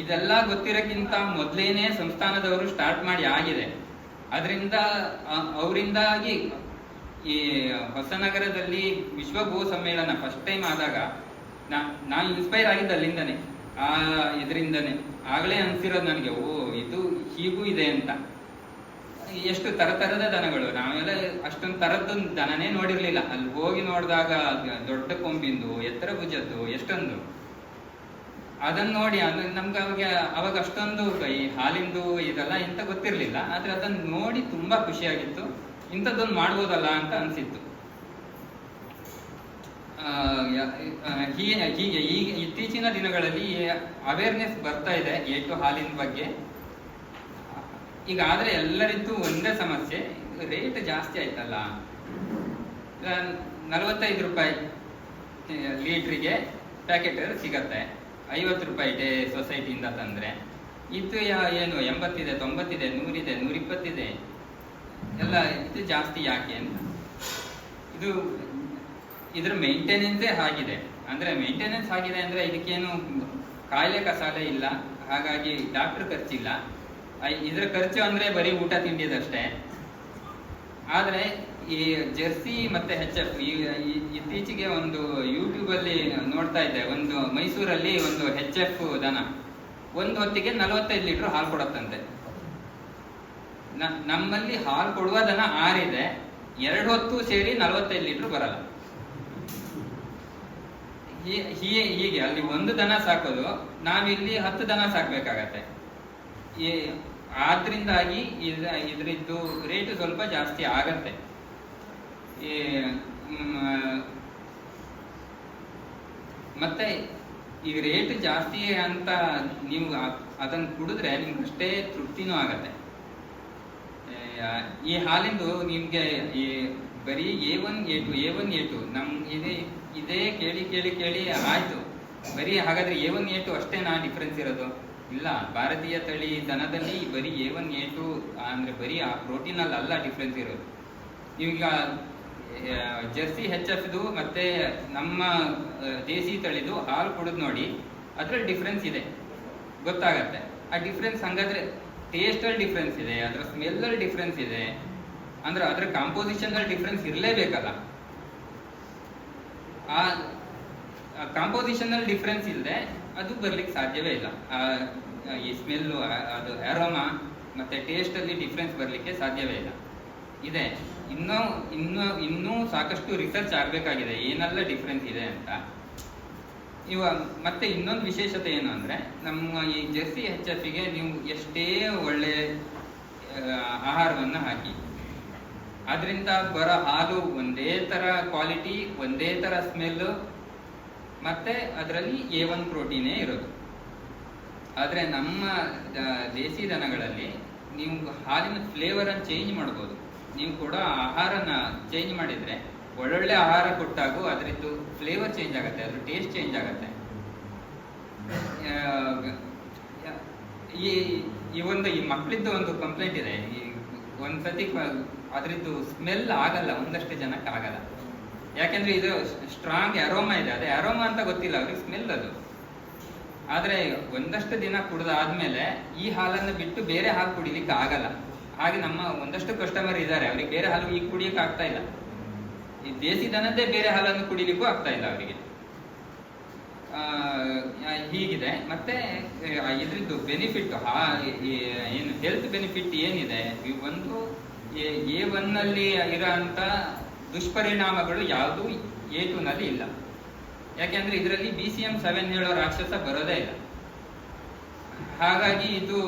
ಇದೆಲ್ಲ ಗೊತ್ತಿರೋಕ್ಕಿಂತ ಮೊದಲೇನೆ ಸಂಸ್ಥಾನದವರು ಸ್ಟಾರ್ಟ್ ಮಾಡಿ ಆಗಿದೆ. ಅದರಿಂದ ಅವರಿಂದಾಗಿ ಈ ಹೊಸನಗರದಲ್ಲಿ ವಿಶ್ವ ಗೋ ಸಮ್ಮೇಳನ ಫಸ್ಟ್ ಟೈಮ್ ಆದಾಗ ನಾ ಇನ್ಸ್ಪೈರ್ ಆಗಿದ್ದ ಅಲ್ಲಿಂದನೇ, ಇದರಿಂದನೇ ಆಗಲೇ ಅನ್ಸಿರೋದು ನನಗೆ, ಓ ಇದು ಹೀಗೂ ಇದೆ ಅಂತ. ಎಷ್ಟು ತರತರದ ದನಗಳು, ನಾವೆಲ್ಲ ಅಷ್ಟೊಂದು ತರದ್ದು ದನನೇ ನೋಡಿರ್ಲಿಲ್ಲ. ಅಲ್ಲಿ ಹೋಗಿ ನೋಡಿದಾಗ ದೊಡ್ಡ ಕೊಂಬಿಂದು, ಎತ್ತರ ಭುಜದ್ದು, ಎಷ್ಟೊಂದು ಅದನ್ನ ನೋಡಿ ನಮ್ಗೆ ಅವಾಗ ಅಷ್ಟೊಂದು ಈ ಹಾಲಿಂದು ಇದೆಲ್ಲ ಇಂತ ಗೊತ್ತಿರ್ಲಿಲ್ಲ. ಆದ್ರೆ ಅದನ್ನ ನೋಡಿ ತುಂಬಾ ಖುಷಿಯಾಗಿತ್ತು, ಇಂಥದ್ದೊಂದು ಮಾಡ್ಬೋದಲ್ಲ ಅಂತ ಅನ್ಸಿತ್ತು. ಹೀಗೆ ಈಗ ಇತ್ತೀಚಿನ ದಿನಗಳಲ್ಲಿ ಅವೇರ್ನೆಸ್ ಬರ್ತಾ ಇದೆ ಏಟು ಹಾಲಿನ ಬಗ್ಗೆ. ಈಗ ಆದ್ರೆ ಎಲ್ಲರಿದ್ದು ಒಂದೇ ಸಮಸ್ಯೆ, ರೇಟ್ ಜಾಸ್ತಿ ಆಯ್ತಲ್ಲ. 45 ರೂಪಾಯಿ ಲೀಟ್ರಿಗೆ ಪ್ಯಾಕೆಟ್ ಸಿಗತ್ತೆ, 50 ರೂಪಾಯಿ ಇದೆ ಸೊಸೈಟಿಯಿಂದ ತಂದ್ರೆ. ಇದು ಏನು 80 ಇದೆ, 90 ಇದೆ, 100 ಇದೆ, 120 ಇದೆ, ಎಲ್ಲ ಇದು ಜಾಸ್ತಿ ಯಾಕೆ ಅಂತ. ಇದ್ರ ಮೇಂಟೆನೆನ್ಸೇ ಆಗಿದೆ. ಅಂದ್ರೆ ಮೇಂಟೆನೆನ್ಸ್ ಆಗಿದೆ ಅಂದ್ರೆ ಇದಕ್ಕೇನು ಕಾಯಿಲೆ ಕಸಾಲೆ ಇಲ್ಲ, ಹಾಗಾಗಿ ಡಾಕ್ಟರ್ ಖರ್ಚಿಲ್ಲ. ಇದ್ರ ಖರ್ಚು ಅಂದ್ರೆ ಬರೀ ಊಟ ತಿಂಡಿದಷ್ಟೇ. ಆದ್ರೆ ಈ ಜೆರ್ಸಿ ಮತ್ತೆ HF ಇತ್ತೀಚೆಗೆ ಒಂದು ಯೂಟ್ಯೂಬ್ ಅಲ್ಲಿ ನೋಡ್ತಾ ಇದ್ದೆ, ಒಂದು ಮೈಸೂರಲ್ಲಿ ಒಂದು HF ದನ ಒಂದು ಹೊತ್ತಿಗೆ 45 ಲೀಟರ್ ಹಾಲು ಕೊಡತ್ತಂತೆ. ನಮ್ಮಲ್ಲಿ ಹಾಲು ಕೊಡುವ ದನ 6 ಇದೆ, 2 ಹೊತ್ತು ಸೇರಿ 45 ಲೀಟರ್ ಬರಲ್ಲ. ಹೀಗೆ ಅಲ್ಲಿ ಒಂದು ದನ ಸಾಕೋದು, ನಾವಿಲ್ಲಿ 10 ದನ ಸಾಕ್ಬೇಕಾಗತ್ತೆ. ಆದ್ರಿಂದಾಗಿ ಇದ್ರದ್ದು ರೇಟ್ ಸ್ವಲ್ಪ ಜಾಸ್ತಿ ಆಗತ್ತೆ. ಮತ್ತೆ ಈಗ ರೇಟ್ ಜಾಸ್ತಿ ಅಂತ ನೀವು ಅದನ್ನ ಕುಡಿದ್ರೆ ನಿಮ್ಗೆ ಅಷ್ಟೇ ತೃಪ್ತಿನೂ ಆಗತ್ತೆ. ಈ ಹಾಲಿಂದು ನಿಮ್ಗೆ ಈ ಬರೀ A1 A2 ನಮ್ ಇದೇ ಕೇಳಿ ಆಯ್ತು. ಬರೀ ಹಾಗಾದ್ರೆ A1 A2 ಅಷ್ಟೇನಾ ಡಿಫ್ರೆನ್ಸ್ ಇರೋದು? ಇಲ್ಲ, ಭಾರತೀಯ ತಳಿ ದನದಲ್ಲಿ ಬರೀ A1 A2 ಅಂದ್ರೆ ಬರೀ ಆ ಪ್ರೋಟೀನ್ ಅಲ್ಲ ಡಿಫ್ರೆನ್ಸ್ ಇರೋದು. ಈಗ ಜೆರ್ಸಿ HF ಮತ್ತೆ ನಮ್ಮ ದೇಸಿ ತಳಿದು ಹಾಲು ಕುಡಿದು ನೋಡಿ, ಅದ್ರಲ್ಲಿ ಡಿಫ್ರೆನ್ಸ್ ಇದೆ, ಗೊತ್ತಾಗತ್ತೆ. ಆ ಡಿಫ್ರೆನ್ಸ್ ಹಂಗಾದ್ರೆ ಟೇಸ್ಟ್ ಅಲ್ಲಿ ಡಿಫ್ರೆನ್ಸ್ ಇದೆ, ಅದ್ರ ಸ್ಮೆಲ್ ಅಲ್ಲಿ ಡಿಫ್ರೆನ್ಸ್ ಇದೆ, ಅಂದ್ರೆ ಅದ್ರ ಕಾಂಪೋಸಿಷನ್ ಅಲ್ಲಿ ಡಿಫ್ರೆನ್ಸ್ ಇರಲೇಬೇಕಲ್ಲ. ಆ ಕಾಂಪೋಸಿಷನ್ ಅಲ್ಲಿ ಡಿಫ್ರೆನ್ಸ್ ಇಲ್ಲದೆ ಅದು ಬರ್ಲಿಕ್ಕೆ ಸಾಧ್ಯವೇ ಇಲ್ಲ. ಈ ಸ್ಮೆಲ್, ಅದು ಅರೋಮಾ ಮತ್ತೆ ಟೇಸ್ಟ್ ಅಲ್ಲಿ ಡಿಫ್ರೆನ್ಸ್ ಬರ್ಲಿಕ್ಕೆ ಸಾಧ್ಯವೇ ಇಲ್ಲ. ಇದೆ ಇನ್ನೂ ಸಾಕಷ್ಟು ರಿಸರ್ಚ್ ಆಗ್ಬೇಕಾಗಿದೆ ಏನೆಲ್ಲ ಡಿಫ್ರೆನ್ಸ್ ಇದೆ ಅಂತ. ಮತ್ತೆ ಇನ್ನೊಂದು ವಿಶೇಷತೆ ಏನು ಅಂದ್ರೆ, ನಮ್ಮ ಈ ಜೆರ್ಸಿ HF ಗೆ ನೀವು ಎಷ್ಟೇ ಒಳ್ಳೆ ಆಹಾರವನ್ನ ಹಾಕಿ, ಅದರಿಂದ ಬರೋ ಹಾಲು ಒಂದೇ ತರ ಕ್ವಾಲಿಟಿ, ಒಂದೇ ತರ ಸ್ಮೆಲ್, ಮತ್ತೆ ಅದರಲ್ಲಿ A1 ಪ್ರೋಟೀನೇ ಇರೋದು. ಆದ್ರೆ ನಮ್ಮ ದೇಸಿ ದನಗಳಲ್ಲಿ ನೀವು ಹಾಲಿನ ಫ್ಲೇವರ್ ಅನ್ನು ಚೇಂಜ್ ಮಾಡ್ಬೋದು. ನೀವು ಕೂಡ ಆಹಾರನ ಚೇಂಜ್ ಮಾಡಿದ್ರೆ, ಒಳ್ಳೊಳ್ಳೆ ಆಹಾರ ಕೊಟ್ಟಾಗೂ ಅದರದ್ದು ಫ್ಲೇವರ್ ಚೇಂಜ್ ಆಗುತ್ತೆ, ಅದ್ರ ಟೇಸ್ಟ್ ಚೇಂಜ್ ಆಗುತ್ತೆ. ಈ ಮಕ್ಕಳಿದ್ದು ಒಂದು ಕಂಪ್ಲೇಂಟ್ ಇದೆ, ಒಂದ್ಸತಿ ಅದ್ರದ್ದು ಸ್ಮೆಲ್ ಆಗಲ್ಲ, ಒಂದಷ್ಟು ಜನಕ್ಕೆ ಆಗಲ್ಲ. ಯಾಕೆಂದ್ರೆ ಇದು ಸ್ಟ್ರಾಂಗ್ ಅರೋಮಾ ಇದೆ, ಅದೇ ಅರೋಮಾ ಅಂತ ಗೊತ್ತಿಲ್ಲ ಅವ್ರಿಗೆ, ಸ್ಮೆಲ್ ಅದು. ಆದ್ರೆ ಒಂದಷ್ಟು ದಿನ ಕುಡ್ದಾದ್ಮೇಲೆ ಈ ಹಾಲನ್ನು ಬಿಟ್ಟು ಬೇರೆ ಹಾಲು ಕುಡಿಲಿಕ್ಕೆ ಆಗಲ್ಲ. ಹಾಗೆ ನಮ್ಮ ಒಂದಷ್ಟು ಕಸ್ಟಮರ್ ಇದ್ದಾರೆ, ಅವ್ರಿಗೆ ಬೇರೆ ಹಾಲು ಈಗ ಕುಡಿಯಕ್ಕೆ ಆಗ್ತಾ ಇಲ್ಲ. ಈ ದೇಸಿ ದನದ್ದೇ ಬೇರೆ ಹಾಲನ್ನು ಕುಡಿಲಿಕ್ಕೂ ಆಗ್ತಾ ಇಲ್ಲ ಅವರಿಗೆ. ಹೀಗಿದೆ. ಮತ್ತೆ ಇದ್ರದ್ದು ಬೆನಿಫಿಟ್, ಏನು ಹೆಲ್ತ್ ಬೆನಿಫಿಟ್ ಏನಿದೆ, ಒಂದು A1 ನಲ್ಲಿ ಇರೋಂಥ ದುಷ್ಪರಿಣಾಮಗಳು ಯಾವುದು A2 ನಲ್ಲಿ ಇಲ್ಲ. ಯಾಕೆಂದ್ರೆ ಇದರಲ್ಲಿ BCM7 ಹೇಳೋ ರಾಕ್ಷಸ ಬರೋದೇ ಇಲ್ಲ. ಹಾಗಾಗಿ ಇದು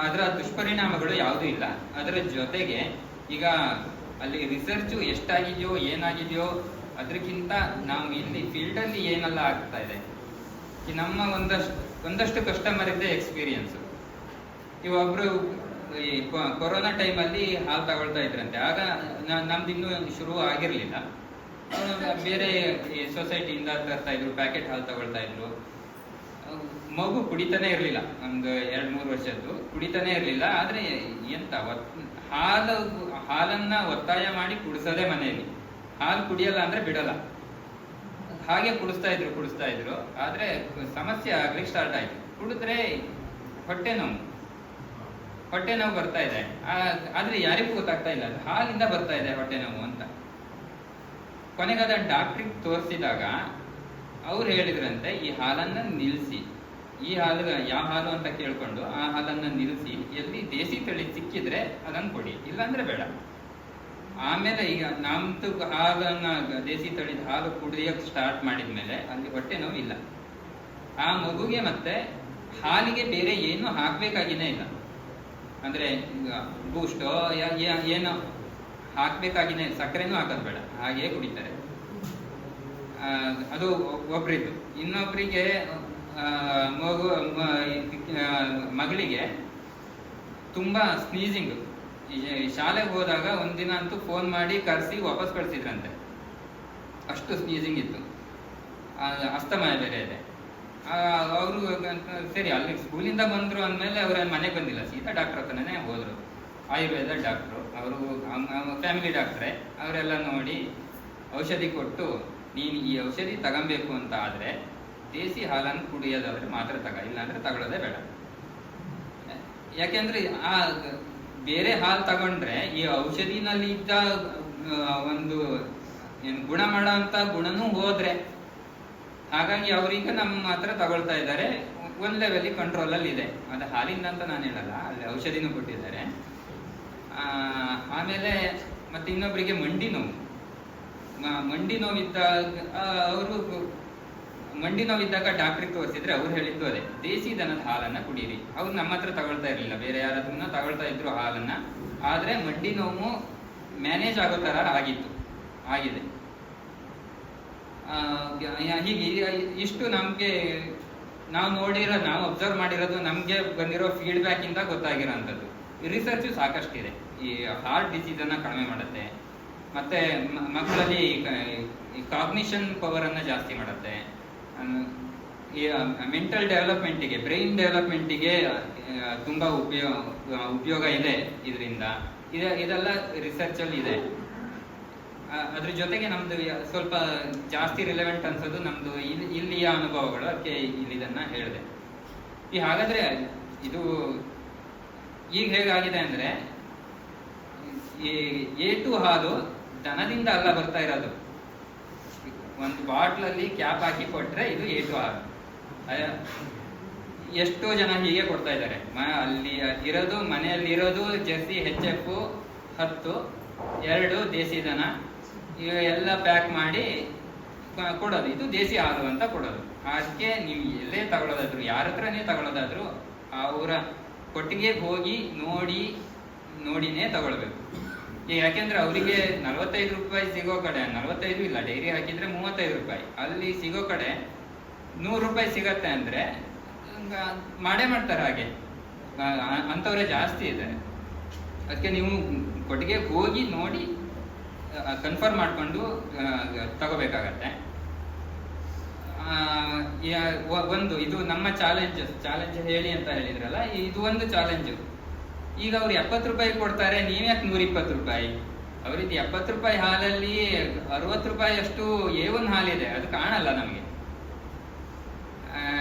ಅದರ ದುಷ್ಪರಿಣಾಮಗಳು ಯಾವುದೂ ಇಲ್ಲ. ಅದರ ಜೊತೆಗೆ ಈಗ ಅಲ್ಲಿ ರಿಸರ್ಚ್ ಎಷ್ಟಾಗಿದೆಯೋ ಏನಾಗಿದೆಯೋ ಅದಕ್ಕಿಂತ ನಾವು ಇಲ್ಲಿ ಫೀಲ್ಡ್ ಅಲ್ಲಿ ಏನೆಲ್ಲ ಆಗ್ತಾ ಇದೆ, ನಮ್ಮ ಒಂದಷ್ಟು ಕಸ್ಟಮರ್ ಇದೆ ಎಕ್ಸ್ಪೀರಿಯನ್ಸ್. ಇವೊಬ್ರು ಈ ಕೊರೋನಾ ಟೈಮಲ್ಲಿ ಹಾಲು ತಗೊಳ್ತಾ ಇದ್ರಂತೆ. ಆಗ ನಮ್ದಿನ್ನೂ ಶುರು ಆಗಿರ್ಲಿಲ್ಲ, ಬೇರೆ ಸೊಸೈಟಿಯಿಂದ ತರ್ತಾ ಇದ್ರು, ಪ್ಯಾಕೆಟ್ ಹಾಲು ತಗೊಳ್ತಾ ಇದ್ರು. ಮಗು ಕುಡಿತಾನೆ ಇರ್ಲಿಲ್ಲ, ಒಂದು 2-3 ವರ್ಷದ್ದು ಕುಡಿತಾನೆ ಇರ್ಲಿಲ್ಲ. ಆದ್ರೆ ಎಂತ ಹಾಲನ್ನ ಒತ್ತಾಯ ಮಾಡಿ ಕುಡಿಸೋದೇ ಮನೆಯಲ್ಲಿ. ಹಾಲು ಕುಡಿಯಲ್ಲ ಅಂದ್ರೆ ಬಿಡಲ್ಲ, ಹಾಗೆ ಕುಡಿಸ್ತಾ ಇದ್ರು. ಆದ್ರೆ ಸಮಸ್ಯೆ ಆಗ್ಲಿಕ್ಕೆ ಸ್ಟಾರ್ಟ್ ಆಯ್ತು. ಕುಡಿದ್ರೆ ಹೊಟ್ಟೆ ನೋವು, ಹೊಟ್ಟೆ ನೋವು ಬರ್ತಾ ಇದೆ, ಆದ್ರೆ ಯಾರಿಗೂ ಗೊತ್ತಾಗ್ತಾ ಇಲ್ಲ ಅದು ಹಾಲಿಂದ ಬರ್ತಾ ಇದೆ ಹೊಟ್ಟೆ ನೋವು ಅಂತ. ಕೊನೆಗೆ ಅದನ್ನ ಡಾಕ್ಟ್ರಿಗೆ ತೋರಿಸಿದಾಗ ಅವ್ರು ಹೇಳಿದ್ರಂತೆ, ಈ ಹಾಲನ್ನ ನಿಲ್ಲಿಸಿ, ಈ ಹಾಲು ಯಾವ ಹಾಲು ಅಂತ ಕೇಳ್ಕೊಂಡು ಆ ಹಾಲನ್ನ ನಿಲ್ಲಿಸಿ, ಎಲ್ಲಿ ದೇಸಿ ತಳಿ ಸಿಕ್ಕಿದ್ರೆ ಅದನ್ನ ಕೊಡಿ, ಇಲ್ಲಾಂದ್ರೆ ಬೇಡ. ಆಮೇಲೆ ಈಗ ನಮ್ದು ಹಾಲನ್ನ ದೇಸಿ ತಳಿದ ಹಾಲು ಕುಡಿಯೋಕೆ ಸ್ಟಾರ್ಟ್ ಮಾಡಿದ್ಮೇಲೆ ಅಲ್ಲಿ ಹೊಟ್ಟೆ ನೋವು ಇಲ್ಲ. ಆ ಮಗುಗೆ ಮತ್ತೆ ಹಾಲಿಗೆ ಬೇರೆ ಏನು ಹಾಕ್ಬೇಕಾಗಿನೇ ಇಲ್ಲ, ಅಂದ್ರೆ ಈಗ ಬೂಸ್ಟೋ ಏನೋ ಹಾಕ್ಬೇಕಾಗಿನೇ, ಸಕ್ಕರೆನೂ ಹಾಕೋದು ಬೇಡ, ಹಾಗೇ ಕುಡಿತಾರೆ. ಅದು ಒಬ್ರಿದ್ದು. ಇನ್ನೊಬ್ರಿಗೆ ಮಗಳಿಗೆ ತುಂಬಾ ಸ್ನೀಸಿಂಗ್, ಶಾಲೆಗೆ ಹೋದಾಗ ಒಂದಿನ ಅಂತೂ ಫೋನ್ ಮಾಡಿ ಕರೆಸಿ ವಾಪಸ್ ಕಳಿಸಿದ್ರಂತೆ, ಅಷ್ಟು ಸ್ನೀಸಿಂಗ್ ಇತ್ತು. ಅಸ್ತಮಯ ಬೇರೆ ಇದೆ. ಅವರು ಸರಿ ಅಲ್ಲಿ ಸ್ಕೂಲಿಂದ ಬಂದ್ರು ಅಂದಮೇಲೆ ಅವ್ರ ಮನೆಗೆ ಬಂದಿಲ್ಲ, ಸೀದಾ ಡಾಕ್ಟರ್ ಹತ್ರನೇ ಹೋದ್ರು. ಆಯುರ್ವೇದ ಡಾಕ್ಟ್ರು, ಅವರು ಫ್ಯಾಮಿಲಿ ಡಾಕ್ಟ್ರೇ. ಅವರೆಲ್ಲ ನೋಡಿ ಔಷಧಿ ಕೊಟ್ಟು, ನೀನು ಈ ಔಷಧಿ ತಗೊಬೇಕು ಅಂತ ಆದ್ರೆ ದೇಸಿ ಹಾಲನ್ನು ಕುಡಿಯೋದಾದ್ರೆ ಮಾತ್ರ ಇಲ್ಲಾಂದ್ರೆ ತಗೊಳ್ಳೋದೇ ಬೇಡ. ಯಾಕೆಂದ್ರೆ ಆ ಬೇರೆ ಹಾಲು ತಗೊಂಡ್ರೆ ಈ ಔಷಧಿನಲ್ಲಿ ಇದ್ದ ಒಂದು ಗುಣ ಮಾಡೋ ಅಂತ ಗುಣನೂ ಹೋದ್ರೆ, ಹಾಗಾಗಿ ಅವ್ರೀಗ ನಮ್ಮ ಹತ್ರ ತಗೊಳ್ತಾ ಇದ್ದಾರೆ. ಒಂದ್ ಲೆವೆಲ್ ಕಂಟ್ರೋಲ್ ಅಲ್ಲಿ ಇದೆ. ಅದು ಹಾಲಿಂದ ಅಂತ ನಾನು ಹೇಳಲ್ಲ, ಅಲ್ಲಿ ಔಷಧಿನೂ ಕೊಟ್ಟಿದ್ದಾರೆ. ಆಮೇಲೆ ಮತ್ತೆ ಇನ್ನೊಬ್ಬರಿಗೆ ಮಂಡಿ ನೋವಿದ್ದಾಗ ಅವರು ಮಂಡಿ ನೋವಿದ್ದಾಗ ಡಾಕ್ಟ್ರಿಗೆ ತೋರಿಸಿದ್ರೆ ಅವ್ರು ಹೇಳಿದ್ದು ಅದೇ, ದೇಸಿ ದನದ ಹಾಲನ್ನ ಕುಡೀರಿ. ಅವ್ರು ನಮ್ಮ ಹತ್ರ ತಗೊಳ್ತಾ ಇರ್ಲಿಲ್ಲ, ಬೇರೆ ಯಾರನ್ನ ತಗೊಳ್ತಾ ಇದ್ರು ಹಾಲನ್ನ. ಆದ್ರೆ ಮಂಡಿ ನೋವು ಮ್ಯಾನೇಜ್ ಆಗೋ ತರ ಆಗಿದೆ. ಹೀಗೆ ಇಷ್ಟು ನಮ್ಗೆ ನಾವು ಅಬ್ಸರ್ವ್ ಮಾಡಿರೋದು, ನಮ್ಗೆ ಬಂದಿರೋ ಫೀಡ್ಬ್ಯಾಕ್ ಇಂದ ಗೊತ್ತಾಗಿರೋಂಥದ್ದು. ರಿಸರ್ಚ್ ಸಾಕಷ್ಟಿದೆ. ಈ ಹಾರ್ಟ್ ಡಿಸೀಸ್ ಅನ್ನ ಕಡಿಮೆ ಮಾಡುತ್ತೆ, ಮತ್ತೆ ಮಕ್ಕಳಲ್ಲಿ ಕಾಗ್ನಿಷನ್ ಪವರ್ ಅನ್ನ ಜಾಸ್ತಿ ಮಾಡುತ್ತೆ, ಮೆಂಟಲ್ ಡೆವಲಪ್ಮೆಂಟಿಗೆ, ಬ್ರೈನ್ ಡೆವಲಪ್ಮೆಂಟಿಗೆ ತುಂಬಾ ಉಪಯೋಗ ಇದೆ ಇದರಿಂದ. ಇದೆಲ್ಲ ರಿಸರ್ಚ್ ಅಲ್ಲಿ ಇದೆ. ಅದ್ರ ಜೊತೆಗೆ ನಮ್ದು ಸ್ವಲ್ಪ ಜಾಸ್ತಿ ರಿಲೆವೆಂಟ್ ಅನ್ಸೋದು ನಮ್ದು ಇಲ್ಲಿಯ ಅನುಭವಗಳು, ಅದಕ್ಕೆ ಇದನ್ನ ಹೇಳಿದೆ. ಹಾಗಾದ್ರೆ ಇದು ಈಗ ಹೇಗಾಗಿದೆ ಅಂದ್ರೆ, ಈ A2 ಹಾಲು ದನದಿಂದ ಅಲ್ಲ ಬರ್ತಾ ಇರೋದು. ಒಂದು ಬಾಟ್ಲಲ್ಲಿ ಕ್ಯಾಪ್ ಹಾಕಿ ಕೊಟ್ರೆ ಇದು A2 ಹಾಲು. ಎಷ್ಟೋ ಜನ ಹೀಗೆ ಕೊಡ್ತಾ ಇದ್ದಾರೆ. ಅಲ್ಲಿ ಇರೋದು, ಮನೆಯಲ್ಲಿ ಇರೋದು ಜರ್ಸಿ HF 10, 2 ದೇಸಿ ದನ, ಇವೆಲ್ಲ ಪ್ಯಾಕ್ ಮಾಡಿ ಕೊಡೋದು. ಇದು ದೇಸಿ ಹಾಲು ಅಂತ ಕೊಡೋದು. ಅದಕ್ಕೆ ನೀವು ಎಲ್ಲೇ ತಗೊಳ್ಳೋದಾದ್ರು, ಯಾರ ಹತ್ರನೇ ತಗೊಳ್ಳೋದಾದ್ರು, ಅವರ ಕೊಟ್ಟಿಗೆಗೆ ಹೋಗಿ ನೋಡಿನೇ ತಗೊಳ್ಬೇಕು. ಯಾಕೆಂದ್ರೆ ಅವರಿಗೆ 45 ರೂಪಾಯಿ ಸಿಗೋ ಕಡೆ, 45 ಇಲ್ಲ, ಡೈರಿ ಹಾಕಿದ್ರೆ 35 ರೂಪಾಯಿ, ಅಲ್ಲಿ ಸಿಗೋ ಕಡೆ 100 ರೂಪಾಯಿ ಸಿಗತ್ತೆ ಅಂದ್ರೆ ಮಾಡೇ ಮಾಡ್ತಾರೆ. ಹಾಗೆ ಅಂತವ್ರೆ ಜಾಸ್ತಿ ಇದ್ದಾರೆ. ಅದಕ್ಕೆ ನೀವು ಕೊಟ್ಟಿಗೆ ಹೋಗಿ ನೋಡಿ ಕನ್ಫರ್ಮ್ ಮಾಡ್ಕೊಂಡು ತಗೋಬೇಕಾಗತ್ತೆ. ಒಂದು ಇದು ನಮ್ಮ ಚಾಲೆಂಜ್ ಹೇಳಿ ಅಂತ ಹೇಳಿದ್ರಲ್ಲ, ಇದು ಒಂದು ಚಾಲೆಂಜ್. ಈಗ ಅವ್ರು 70 ರೂಪಾಯಿ ಕೊಡ್ತಾರೆ, ನೀವ್ಯಾಕೆ 120 ರೂಪಾಯಿ? ಅವ್ರಿಗೆ 70 ರೂಪಾಯಿ ಹಾಲಲ್ಲಿ 60 ರೂಪಾಯಿ ಅಷ್ಟು A1 ಹಾಲಿದೆ, ಅದು ಕಾಣಲ್ಲ ನಮಗೆ.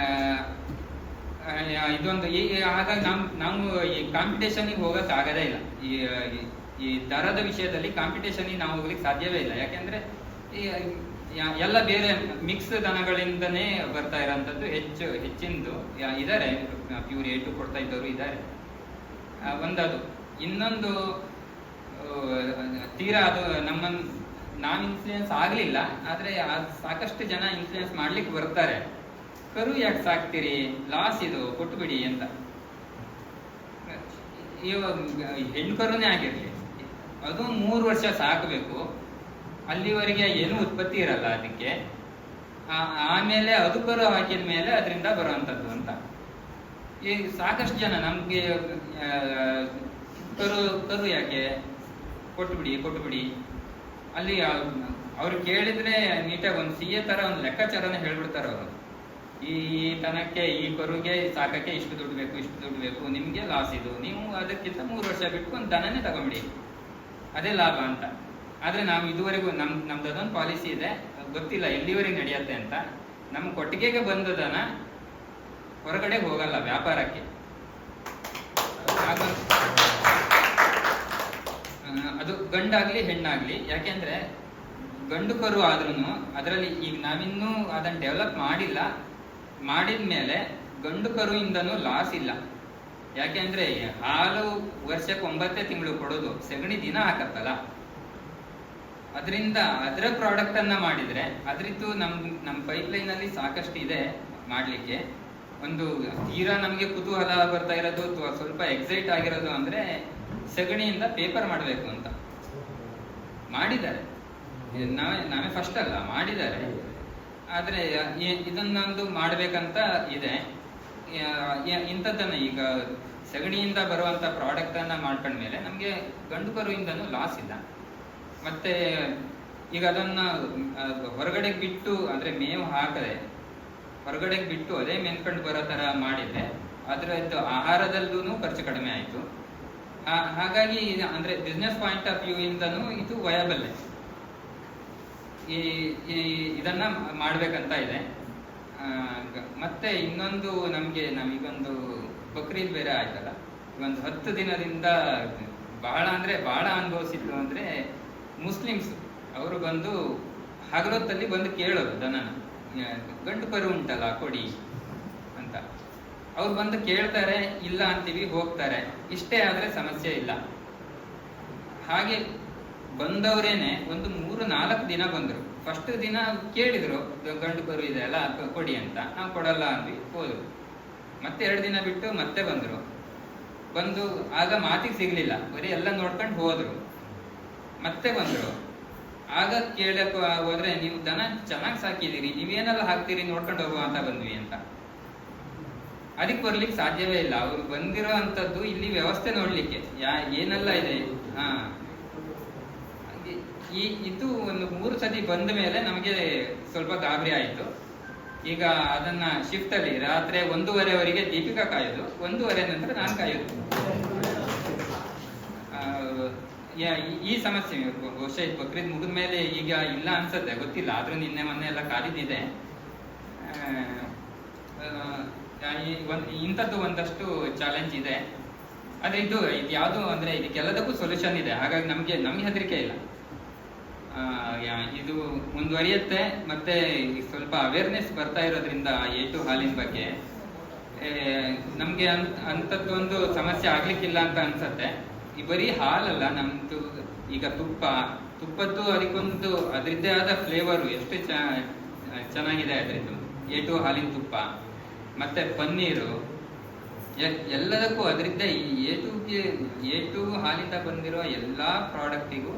ಇದೊಂದು ಹಾಗಾಗಿ ನಾವು ಈ ಕಾಂಪಿಟೇಷನ್ಗೆ ಹೋಗಕ್ ಆಗದೇ ಇಲ್ಲ. ಈ ದರದ ವಿಷಯದಲ್ಲಿ ಕಾಂಪಿಟೇಷನ್ಗೆ ನಾವು ಹೋಗ್ಲಿಕ್ಕೆ ಸಾಧ್ಯವೇ ಇಲ್ಲ. ಯಾಕೆಂದ್ರೆ ಎಲ್ಲ ಬೇರೆ ಮಿಕ್ಸ್ ದನಗಳಿಂದನೇ ಬರ್ತಾ ಇರೋಂಥದ್ದು ಹೆಚ್ಚಿಂದು ಇದ್ದಾರೆ. ಪ್ಯೂರ್ A2 ಕೊಡ್ತಾ ಇದ್ದವರು ಇದ್ದಾರೆ. ಒಂದದು. ಇನ್ನೊಂದು ತೀರಾ ಅದು ನಾವು ಇನ್ಫ್ಲೂಯೆನ್ಸ್ ಆಗ್ಲಿಲ್ಲ, ಆದ್ರೆ ಸಾಕಷ್ಟು ಜನ ಇನ್ಫ್ಲೂಯೆನ್ಸ್ ಮಾಡ್ಲಿಕ್ಕೆ ಬರ್ತಾರೆ. ಕರು ಯಾಕೆ ಸಾಕ್ತೀರಿ, ಲಾಸ್ ಇದು, ಕೊಟ್ಟುಬಿಡಿ ಅಂತ. ಹೆಣ್ಣು ಕರುನೇ ಆಗಿರ್ಲಿ, ಅದು 3 ವರ್ಷ ಸಾಕಬೇಕು. ಅಲ್ಲಿವರೆಗೆ ಏನು ಉತ್ಪತ್ತಿ ಇರಲ್ಲ ಅದಕ್ಕೆ. ಆಮೇಲೆ ಅದು ಕರು ಹಾಕಿದ ಮೇಲೆ ಅದರಿಂದ ಬರುವಂಥದ್ದು ಅಂತ. ಈ ಸಾಕಷ್ಟು ಜನ ನಮ್ಗೆ ಕರು ಯಾಕೆ, ಕೊಟ್ಟುಬಿಡಿ ಅಲ್ಲಿ ಅವ್ರು ಕೇಳಿದ್ರೆ ನೀಟಾಗಿ ಒಂದು CA ತರ ಒಂದು ಲೆಕ್ಕಾಚಾರನ ಹೇಳ್ಬಿಡ್ತಾರೆ ಅವರು. ಈ ತನಕ್ಕೆ, ಈ ಕರುಗೆ ಸಾಕಕ್ಕೆ ಇಷ್ಟು ದುಡ್ಡು ಬೇಕು, ನಿಮ್ಗೆ ಲಾಸ್ ಇದು, ನೀವು ಅದಕ್ಕಿಂತ 3 ವರ್ಷ ಬಿಟ್ಟು ಒಂದು ದನನೇ ತಗೊಂಬಿಡಿ, ಅದೇ ಲಾಭ ಅಂತ. ಆದ್ರೆ ನಾವು ಇದುವರೆಗೂ ನಮ್ದು ಅದೊಂದು ಪಾಲಿಸಿ ಇದೆ, ಗೊತ್ತಿಲ್ಲ ಎಲ್ಲಿವರೆಗೆ ನಡೆಯುತ್ತೆ ಅಂತ. ನಮ್ಮ ಕೊಟ್ಟಿಗೆಗೆ ಬಂದದನ ಹೊರಗಡೆ ಹೋಗಲ್ಲ ವ್ಯಾಪಾರಕ್ಕೆ. ಅದು ಗಂಡಾಗ್ಲಿ ಹೆಣ್ಣಾಗ್ಲಿ, ಯಾಕೆಂದ್ರೆ ಗಂಡು ಕರು ಆದ್ರೂ ಅದರಲ್ಲಿ ಈಗ ನಾವಿನ್ನೂ ಅದನ್ನ ಡೆವಲಪ್ ಮಾಡಿಲ್ಲ. ಮಾಡಿದ್ಮೇಲೆ ಗಂಡು ಕರುವಿಂದನೂ ಲಾಸ್ ಇಲ್ಲ. ಯಾಕೆಂದ್ರೆ ಹಾಲು ವರ್ಷಕ್ಕೆ 9 ತಿಂಗಳು ಕೊಡೋದು, ಸಗಣಿ ದಿನ ಹಾಕತ್ತಲ್ಲ. ಅದರಿಂದ ಅದರ ಪ್ರಾಡಕ್ಟ್ ಅನ್ನ ಮಾಡಿದ್ರೆ ಅದ್ರದ್ದು ನಮ್ಮ ಪೈಪ್ಲೈನ್ ಅಲ್ಲಿ ಸಾಕಷ್ಟು ಇದೆ ಮಾಡ್ಲಿಕ್ಕೆ. ಒಂದು ತೀರಾ ನಮಗೆ ಕುತೂಹಲ ಬರ್ತಾ ಇರೋದು ಅಥವಾ ಸ್ವಲ್ಪ ಎಕ್ಸೈಟ್ ಆಗಿರೋದು ಅಂದ್ರೆ ಸಗಣಿಯಿಂದ ಪೇಪರ್ ಮಾಡಬೇಕು ಅಂತ ಮಾಡಿದ್ದಾರೆ. ನಾವೇ ಫಸ್ಟ್ ಅಲ್ಲ, ಮಾಡಿದ್ದಾರೆ. ಆದ್ರೆ ಇದನ್ನೊಂದು ಮಾಡ್ಬೇಕಂತ ಇದೆ. ಇಂಥದ್ದನ್ನ ಈಗ ಸಗಣಿಯಿಂದ ಬರುವಂತ ಪ್ರಾಡಕ್ಟ್ ಅನ್ನ ಮಾಡ್ಕೊಂಡ್ಮೇಲೆ ನಮ್ಗೆ ಗಂಡು ಕರುವಿಂದನೂ ಲಾಸ್ ಇಲ್ಲ. ಮತ್ತೆ ಈಗ ಅದನ್ನ ಹೊರಗಡೆ ಬಿಟ್ಟು ಅಂದ್ರೆ ಮೇವು ಹಾಕದೆ ಹೊರಗಡೆ ಬಿಟ್ಟು ಅದೇ ಮೆನ್ಕೊಂಡು ಬರೋ ತರ ಮಾಡಿದ್ರೆ ಅದರದ್ದು ಆಹಾರದಲ್ಲೂ ಖರ್ಚು ಕಡಿಮೆ ಆಯ್ತು. ಹಾಗಾಗಿ ಅಂದ್ರೆ ಬಿಸ್ನೆಸ್ ಪಾಯಿಂಟ್ ಆಫ್ ವ್ಯೂ ಇಂದನೂ ಇದು ವಯಬಲ್. ಇದನ್ನ ಮಾಡ್ಬೇಕಂತ ಇದೆ. ಮತ್ತೆ ಇನ್ನೊಂದು ನಾವೀಗೊಂದು ಬಕ್ರೀದ್ ಬೇರೆ ಆಯ್ತಲ್ಲ, ಒಂದು 10 ದಿನದಿಂದ ಬಹಳ ಅನುಭವಿಸಿದ್ದು ಅಂದ್ರೆ ಮುಸ್ಲಿಮ್ಸ್ ಅವರು ಬಂದು ಹಗಲೊತ್ತಲ್ಲಿ ಬಂದು ಕೇಳೋದು ದನನ, ಗಂಡು ಕರು ಉಂಟಲ್ಲ ಕೊಡಿ ಅಂತ. ಅವ್ರು ಬಂದು ಕೇಳ್ತಾರೆ, ಇಲ್ಲ ಅಂತೀವಿ, ಹೋಗ್ತಾರೆ. ಇಷ್ಟೇ ಆದ್ರೆ ಸಮಸ್ಯೆ ಇಲ್ಲ. ಹಾಗೆ ಬಂದವರೇನೆ ಒಂದು 3-4 ದಿನ ಬಂದ್ರು. ಫಸ್ಟ್ ದಿನ ಕೇಳಿದ್ರು, ಗಂಡು ಕರು ಇದೆ ಅಲ್ಲ ಕೊಡಿ ಅಂತ. ನಾವು ಕೊಡಲ್ಲ ಅಂದ್ವಿ, ಹೋದ್ರು. ಮತ್ತೆ 2 ದಿನ ಬಿಟ್ಟು ಮತ್ತೆ ಬಂದು ಆಗ ಮಾತಿಗೆ ಸಿಗ್ಲಿಲ್ಲ, ಬರೀ ಎಲ್ಲ ನೋಡ್ಕೊಂಡು ಹೋದ್ರು. ಮತ್ತೆ ಬಂದ್ರು. ಆಗ ಕೇಳಕ್ ಹೋದ್ರೆ, ನೀವು ದನ ಚೆನ್ನಾಗಿ ಸಾಕಿದಿರಿ, ನೀವೇನೆಲ್ಲ ಹಾಕ್ತೀರಿ ನೋಡ್ಕೊಂಡು ಹೋಗುವ ಅಂತ ಬಂದ್ವಿ ಅಂತ. ಅದಕ್ಕೆ ಬರ್ಲಿಕ್ಕೆ ಸಾಧ್ಯವೇ ಇಲ್ಲ. ಅವ್ರು ಬಂದಿರೋ ಅಂತದ್ದು ಇಲ್ಲಿ ವ್ಯವಸ್ಥೆ ನೋಡ್ಲಿಕ್ಕೆ ಏನೆಲ್ಲ ಇದೆ. ಇದು ಒಂದು 3 ಸತಿ ಬಂದ ಮೇಲೆ ನಮಗೆ ಸ್ವಲ್ಪ ಗಾಬರಿ ಆಯ್ತು. ಈಗ ಅದನ್ನ ಶಿಫ್ಟ್ ಅಲ್ಲಿ ರಾತ್ರಿ 1:30ವರೆಗೆ ದೀಪಿಕಾ ಕಾಯೋದು, 1:30 ನಂತರ ನಾನು ಕಾಯೋದು. ಈ ಸಮಸ್ಯೆ ಬಹುಶಃ ಬಕ್ರೀದ್ ಮುಗಿದ ಮೇಲೆ ಈಗ ಇಲ್ಲ ಅನ್ಸತ್ತೆ, ಗೊತ್ತಿಲ್ಲ. ಆದ್ರೂ ನಿನ್ನೆ ಮೊನ್ನೆ ಎಲ್ಲ ಕಾದಿದ್ದಿದೆ. ಇಂಥದ್ದು ಒಂದಷ್ಟು ಚಾಲೆಂಜ್ ಇದೆ. ಆದ್ರೆ ಇದು ಯಾವುದು ಅಂದ್ರೆ ಇದಕ್ಕೆಲ್ಲದಕ್ಕೂ ಸೊಲ್ಯೂಷನ್ ಇದೆ. ಹಾಗಾಗಿ ನಮ್ಗೆ ಹೆದರಿಕೆ ಇಲ್ಲ. ಇದು ಮುಂದುವರಿಯುತ್ತೆ. ಮತ್ತೆ ಸ್ವಲ್ಪ ಅವೇರ್ನೆಸ್ ಬರ್ತಾ ಇರೋದ್ರಿಂದ A2 ಹಾಲಿನ ಬಗ್ಗೆ ನಮ್ಗೆ ಅಂಥದ್ದೊಂದು ಸಮಸ್ಯೆ ಆಗ್ಲಿಕ್ಕಿಲ್ಲ ಅಂತ ಅನ್ಸತ್ತೆ. ಈ ಬರೀ ಹಾಲಲ್ಲ, ನಮ್ದು ಈಗ ತುಪ್ಪದ್ದು ಅದಕ್ಕೊಂದು ಅದರದ್ದೇ ಆದ ಫ್ಲೇವರು ಎಷ್ಟು ಚೆನ್ನಾಗಿದೆ ಅದರದ್ದು. A2 ಹಾಲಿನ ತುಪ್ಪ ಮತ್ತೆ ಪನ್ನೀರು ಎಲ್ಲದಕ್ಕೂ ಅದರದ್ದೇ. ಈ A2 ಹಾಲಿಂದ ಬಂದಿರೋ ಎಲ್ಲಾ ಪ್ರಾಡಕ್ಟಿಗೂ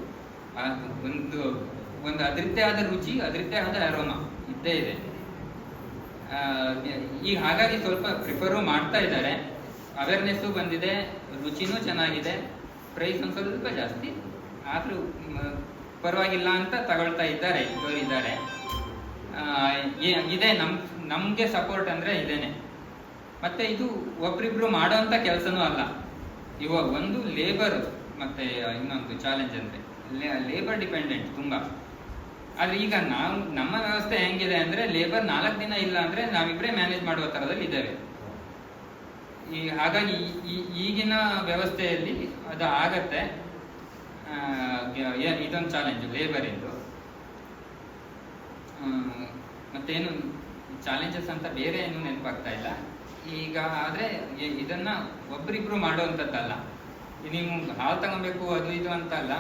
ಒಂದು ಅದರದ್ದೇ ಆದ ರುಚಿ, ಅದರದ್ದೇ ಆದ ಅರೋಮಾ ಇದ್ದೇ ಇದೆ. ಈಗ ಹಾಗಾಗಿ ಸ್ವಲ್ಪ ಪ್ರಿಫರು ಮಾಡ್ತಾ ಇದ್ದಾರೆ. ಅವೇರ್ನೆಸ್ಸು ಬಂದಿದೆ, ರುಚಿನೂ ಚೆನ್ನಾಗಿದೆ, ಪ್ರೈಸ್ ಒಂದು ಸ್ವಲ್ಪ ಜಾಸ್ತಿ ಆದ್ರೂ ಪರವಾಗಿಲ್ಲ ಅಂತ ತಗೊಳ್ತಾ ಇದ್ದಾರೆ. ಇದೆ ನಮ್ಗೆ ಸಪೋರ್ಟ್ ಅಂದ್ರೆ ಇದೇನೆ. ಮತ್ತೆ ಇದು ಒಬ್ರಿಬ್ರು ಮಾಡೋಂಥ ಕೆಲಸನೂ ಅಲ್ಲ. ಇವಾಗ ಒಂದು ಲೇಬರ್ ಮತ್ತೆ ಇನ್ನೊಂದು ಚಾಲೆಂಜ್ ಅಂದ್ರೆ ಲೇಬರ್ ಡಿಪೆಂಡೆಂಟ್ ತುಂಬಾ. ಆದ್ರೆ ಈಗ ನಮ್ಮ ವ್ಯವಸ್ಥೆ ಹೆಂಗಿದೆ ಅಂದ್ರೆ ಲೇಬರ್ 4 ದಿನ ಇಲ್ಲ ಅಂದ್ರೆ ನಾವಿಬ್ರೇ ಮ್ಯಾನೇಜ್ ಮಾಡುವ ತರದಲ್ಲಿ ಇದ್ದೇವೆ. ಹಾಗಾಗಿ ಈಗಿನ ವ್ಯವಸ್ಥೆಯಲ್ಲಿ ಅದು ಆಗತ್ತೆ. ಇದೊಂದು ಚಾಲೆಂಜ್ ಲೇಬರ್ ಇಂದು. ಮತ್ತೇನು ಚಾಲೆಂಜಸ್ ಅಂತ ಬೇರೆ ಏನು ನೆನಪಾಗ್ತಾ ಇಲ್ಲ ಈಗ. ಆದ್ರೆ ಇದನ್ನ ಒಬ್ರಿಬ್ರು ಮಾಡುವಂಥದ್ದಲ್ಲ. ನೀವು ಹಾಲು ತಗೊಬೇಕು ಅದು ಇದು ಅಂತ ಅಲ್ಲ,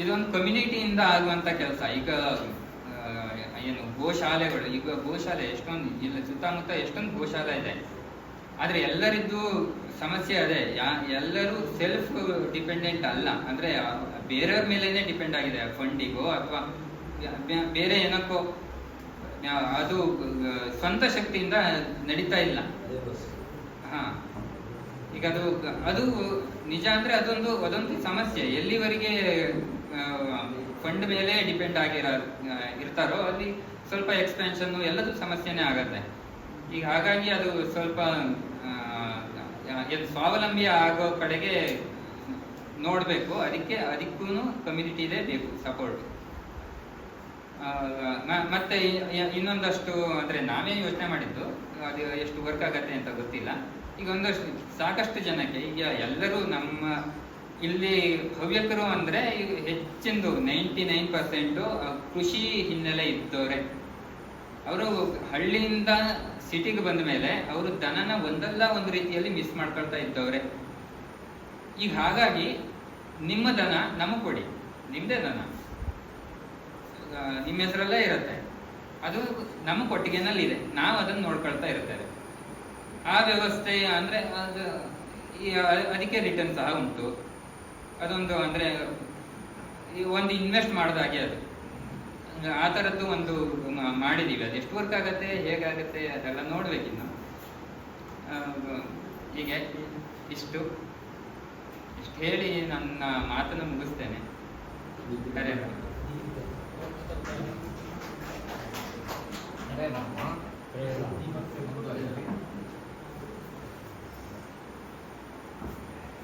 ಇದೊಂದು ಕಮ್ಯುನಿಟಿಯಿಂದ ಆಗುವಂತ ಕೆಲಸ. ಈಗ ಏನು ಗೋಶಾಲೆಗಳು, ಈಗ ಗೋಶಾಲೆ ಎಷ್ಟೊಂದು ಇಲ್ಲ, ಸುತ್ತಮುತ್ತ ಎಷ್ಟೊಂದು ಗೋಶಾಲೆ ಇದೆ. ಆದ್ರೆ ಎಲ್ಲರಿದ್ದು ಸಮಸ್ಯೆ ಅದೇ, ಎಲ್ಲರೂ ಸೆಲ್ಫ್ ಡಿಪೆಂಡೆಂಟ್ ಅಲ್ಲ. ಅಂದ್ರೆ ಬೇರೆಯವ್ರ ಮೇಲೇನೆ ಡಿಪೆಂಡ್ ಆಗಿದೆ, ಫಂಡಿಗೋ ಅಥವಾ ಬೇರೆ ಏನಕ್ಕೋ. ಅದು ಸ್ವಂತ ಶಕ್ತಿಯಿಂದ ನಡೀತಾ ಇಲ್ಲ. ಈಗ ಅದು ನಿಜ ಅಂದ್ರೆ ಅದೊಂದು ಸಮಸ್ಯೆ. ಎಲ್ಲಿವರೆಗೆ ಫಂಡ್ ಮೇಲೆ ಡಿಪೆಂಡ್ ಇರ್ತಾರೋ ಅಲ್ಲಿ ಸ್ವಲ್ಪ ಎಕ್ಸ್ಪೆನ್ಷನ್ ಎಲ್ಲದೂ ಸಮಸ್ಯೆನೇ ಆಗತ್ತೆ. ಈಗ ಹಾಗಾಗಿ ಅದು ಸ್ವಲ್ಪ ಸ್ವಾವಲಂಬಿ ಆಗೋ ಕಡೆಗೆ ನೋಡ್ಬೇಕು. ಅದಕ್ಕೂ ಕಮ್ಯುನಿಟಿದೇ ಬೇಕು ಸಪೋರ್ಟ್. ಮತ್ತೆ ಇನ್ನೊಂದಷ್ಟು ಅಂದ್ರೆ ನಾವೇ ಯೋಚನೆ ಮಾಡಿದ್ದು, ಅದು ಎಷ್ಟು ವರ್ಕ್ ಆಗತ್ತೆ ಅಂತ ಗೊತ್ತಿಲ್ಲ. ಈಗ ಒಂದಷ್ಟು ಸಾಕಷ್ಟು ಜನಕ್ಕೆ ಈಗ ಎಲ್ಲರೂ ನಮ್ಮ ಇಲ್ಲಿ ಹವ್ಯಕರು ಅಂದ್ರೆ ಈಗ ಹೆಚ್ಚಿಂದು 99% ಕೃಷಿ ಹಿನ್ನೆಲೆ ಇದ್ದವರೇ. ಅವರು ಹಳ್ಳಿಯಿಂದ ಸಿಟಿಗೆ ಬಂದ ಮೇಲೆ ಅವರು ದನನ ಒಂದಲ್ಲ ಒಂದು ರೀತಿಯಲ್ಲಿ ಮಿಸ್ ಮಾಡ್ಕೊಳ್ತಾ ಇದ್ದವ್ರೆ. ಈಗ ಹಾಗಾಗಿ ನಿಮ್ಮ ದನ ನಮಗೆ ಕೊಡಿ, ನಿಮ್ಮದೇ ದನ ನಿಮ್ಮ ಹೆಸರಲ್ಲೇ ಇರುತ್ತೆ, ಅದು ನಮ್ಮ ಕೊಟ್ಟಿಗೆನಲ್ಲಿದೆ, ನಾವು ಅದನ್ನು ನೋಡ್ಕೊಳ್ತಾ ಇರ್ತೇವೆ. ಆ ವ್ಯವಸ್ಥೆ ಅಂದ್ರೆ ಅದು ಅದಕ್ಕೆ ರಿಟರ್ನ್ ಸಹ ಉಂಟು. ಅದೊಂದು ಅಂದ್ರೆ ಒಂದು ಇನ್ವೆಸ್ಟ್ ಮಾಡೋದಾಗೆ ಅದು. ಆ ಥರದ್ದು ಒಂದು ಮಾಡಿದೀವಿ. ಅದು ಎಷ್ಟು ವರ್ಕ್ ಆಗತ್ತೆ, ಹೇಗಾಗತ್ತೆ ಅದೆಲ್ಲ ನೋಡ್ಬೇಕಿನ್ನು. ಹೀಗೆ ಇಷ್ಟು ಹೇಳಿ ನನ್ನ ಮಾತನ್ನು ಮುಗಿಸ್ತೇನೆ.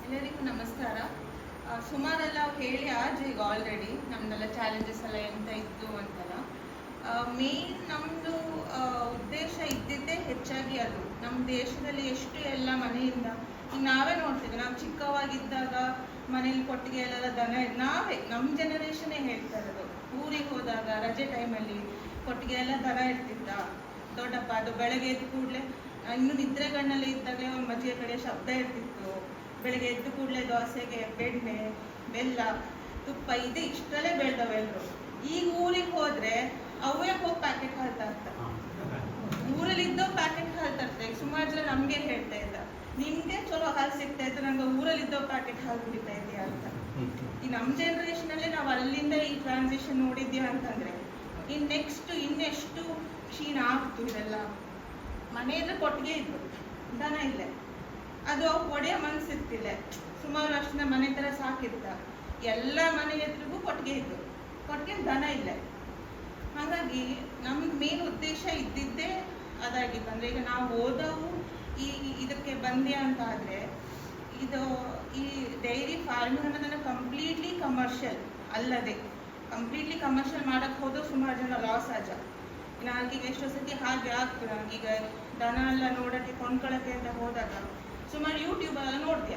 ಎಲ್ಲರಿಗೂ ನಮಸ್ಕಾರ. ಸುಮಾರೆಲ್ಲ ಹೇಳಿ ಆಜು ಈಗ ಆಲ್ರೆಡಿ ನಮ್ದೆಲ್ಲ ಚಾಲೆಂಜಸ್ ಎಲ್ಲ ಎಂತ ಇತ್ತು ಅಂತೆಲ್ಲ. ಮೇನ್ ನಮ್ಮದು ಉದ್ದೇಶ ಇದ್ದಿದ್ದೇ ಹೆಚ್ಚಾಗಿ ಅದು ನಮ್ಮ ದೇಶದಲ್ಲಿ ಎಷ್ಟು ಎಲ್ಲ ಮನೆಯಿಂದ ಈಗ ನಾವೇ ನೋಡ್ತೀವಿ. ನಾವು ಚಿಕ್ಕವಾಗಿದ್ದಾಗ ಮನೇಲಿ ಕೊಟ್ಟಿಗೆ ಎಲ್ಲ ದನ ನಾವೇ ನಮ್ಮ ಜನರೇಷನ್ನೇ ಹೇಳ್ತಾ ಇರೋದು. ಊರಿಗೆ ಹೋದಾಗ ರಜೆ ಟೈಮಲ್ಲಿ ಕೊಟ್ಟಿಗೆ ಎಲ್ಲ ದನ ಇರ್ತಿದ್ದ ದೊಡ್ಡಪ್ಪ. ಅದು ಬೆಳಗ್ಗೆ ಎದ್ದು ಕೂಡಲೇ ಇನ್ನು ನಿದ್ರೆಗಣ್ಣಲ್ಲಿ ಇದ್ದಾಗಲೇ ಒಂದು ಮಜ್ಜಿಗೆ ಕಡೆ ಶಬ್ದ ಇರ್ತಿತ್ತು. ಬೆಳಗ್ಗೆ ಎದ್ದು ಕೂಡಲೇ ದೋಸೆಗೆ ಬೆಣ್ಣೆ ಬೆಲ್ಲ ತುಪ್ಪ ಇದೆ ಇಷ್ಟರಲ್ಲೇ ಬೆಳೆದವೆಲ್ಲರು. ಈಗ ಊರಿಗೆ ಹೋದ್ರೆ ಅವೇ ಹೋಗಿ ಪ್ಯಾಕೆಟ್ ಹಾಲು ತರ್ತಾರೆ. ಊರಲ್ಲಿ ಇದ್ದೋ ಪ್ಯಾಕೆಟ್ ಹಾಲು ತರ್ತಾರೆ. ಈಗ ಸುಮಾರು ಜನ ನಮ್ಗೆ ಹೇಳ್ತಾ ಇದ್ದ, ನಿಮ್ಗೆ ಚಲೋ ಹಾಲು ಸಿಗ್ತಾ ಇತ್ತು, ನಂಗೆ ಊರಲ್ಲಿ ಇದ್ದೋ ಪ್ಯಾಕೆಟ್ ಹಾಲು ಕುಡಿತಾ ಇದೆಯಾ ಅಂತ. ಈ ನಮ್ಮ ಜನರೇಷನ್ ಅಲ್ಲೇ ನಾವು ಅಲ್ಲಿಂದ ಈ ಟ್ರಾನ್ಸಿಷನ್ ನೋಡಿದ್ಯಾ ಅಂತಂದ್ರೆ ಇನ್ ನೆಕ್ಸ್ಟ್ ಇನ್ನೆಷ್ಟು ಕ್ಷೀಣ ಆಗ್ತು. ಇದೆಲ್ಲ ಮನೆಯಲ್ಲೇ ಕೊಟ್ಟಿಗೆ ಇದ್ದು ದನ ಇಲ್ಲೇ, ಅದು ಒಡೆಯ ಮನ್ಸಿರ್ತಿಲ್ಲ. ಸುಮಾರು ವರ್ಷದ ಮನೆ ತರ ಸಾಕಿರ್ತ. ಎಲ್ಲ ಮನೆ ಎದುರಿಗೂ ಕೊಟ್ಟಿಗೆ ಇದ್ದು, ಕೊಟ್ಟಿಗೆ ದನ ಇಲ್ಲ. ಹಾಗಾಗಿ ನಮ್ಮ ಮೇನ್ ಉದ್ದೇಶ ಇದ್ದಿದ್ದೇ ಅದಾಗಿತ್ತು. ಅಂದ್ರೆ ಈಗ ನಾವು ಓದವು ಇದಕ್ಕೆ ಬಂದೆ ಅಂತ ಆದ್ರೆ ಇದು ಈ ಡೈರಿ ಫಾರ್ಮಿಂಗ್ ಅನ್ನೋದನ್ನ ಕಂಪ್ಲೀಟ್ಲಿ ಕಮರ್ಷಿಯಲ್ ಅಲ್ಲದೆ ಕಂಪ್ಲೀಟ್ಲಿ ಕಮರ್ಷಿಯಲ್ ಮಾಡಕ್ ಹೋದ್ರು ಸುಮಾರು ಜನ ಲಾಸ್ ಆಜ. ನನಗೀಗ ಎಷ್ಟೋ ಸತಿ ಹಾಗೆ ಆಗ್ತು. ನನಗೀಗ ದನ ಎಲ್ಲ ನೋಡಕ್ಕೆ ಕೊಂಡ್ಕೊಳಕ್ಕೆ ಅಂತ ಹೋದಾಗ ಸುಮಾರು ಯೂಟ್ಯೂಬ್ ಎಲ್ಲ ನೋಡ್ತೀಯ,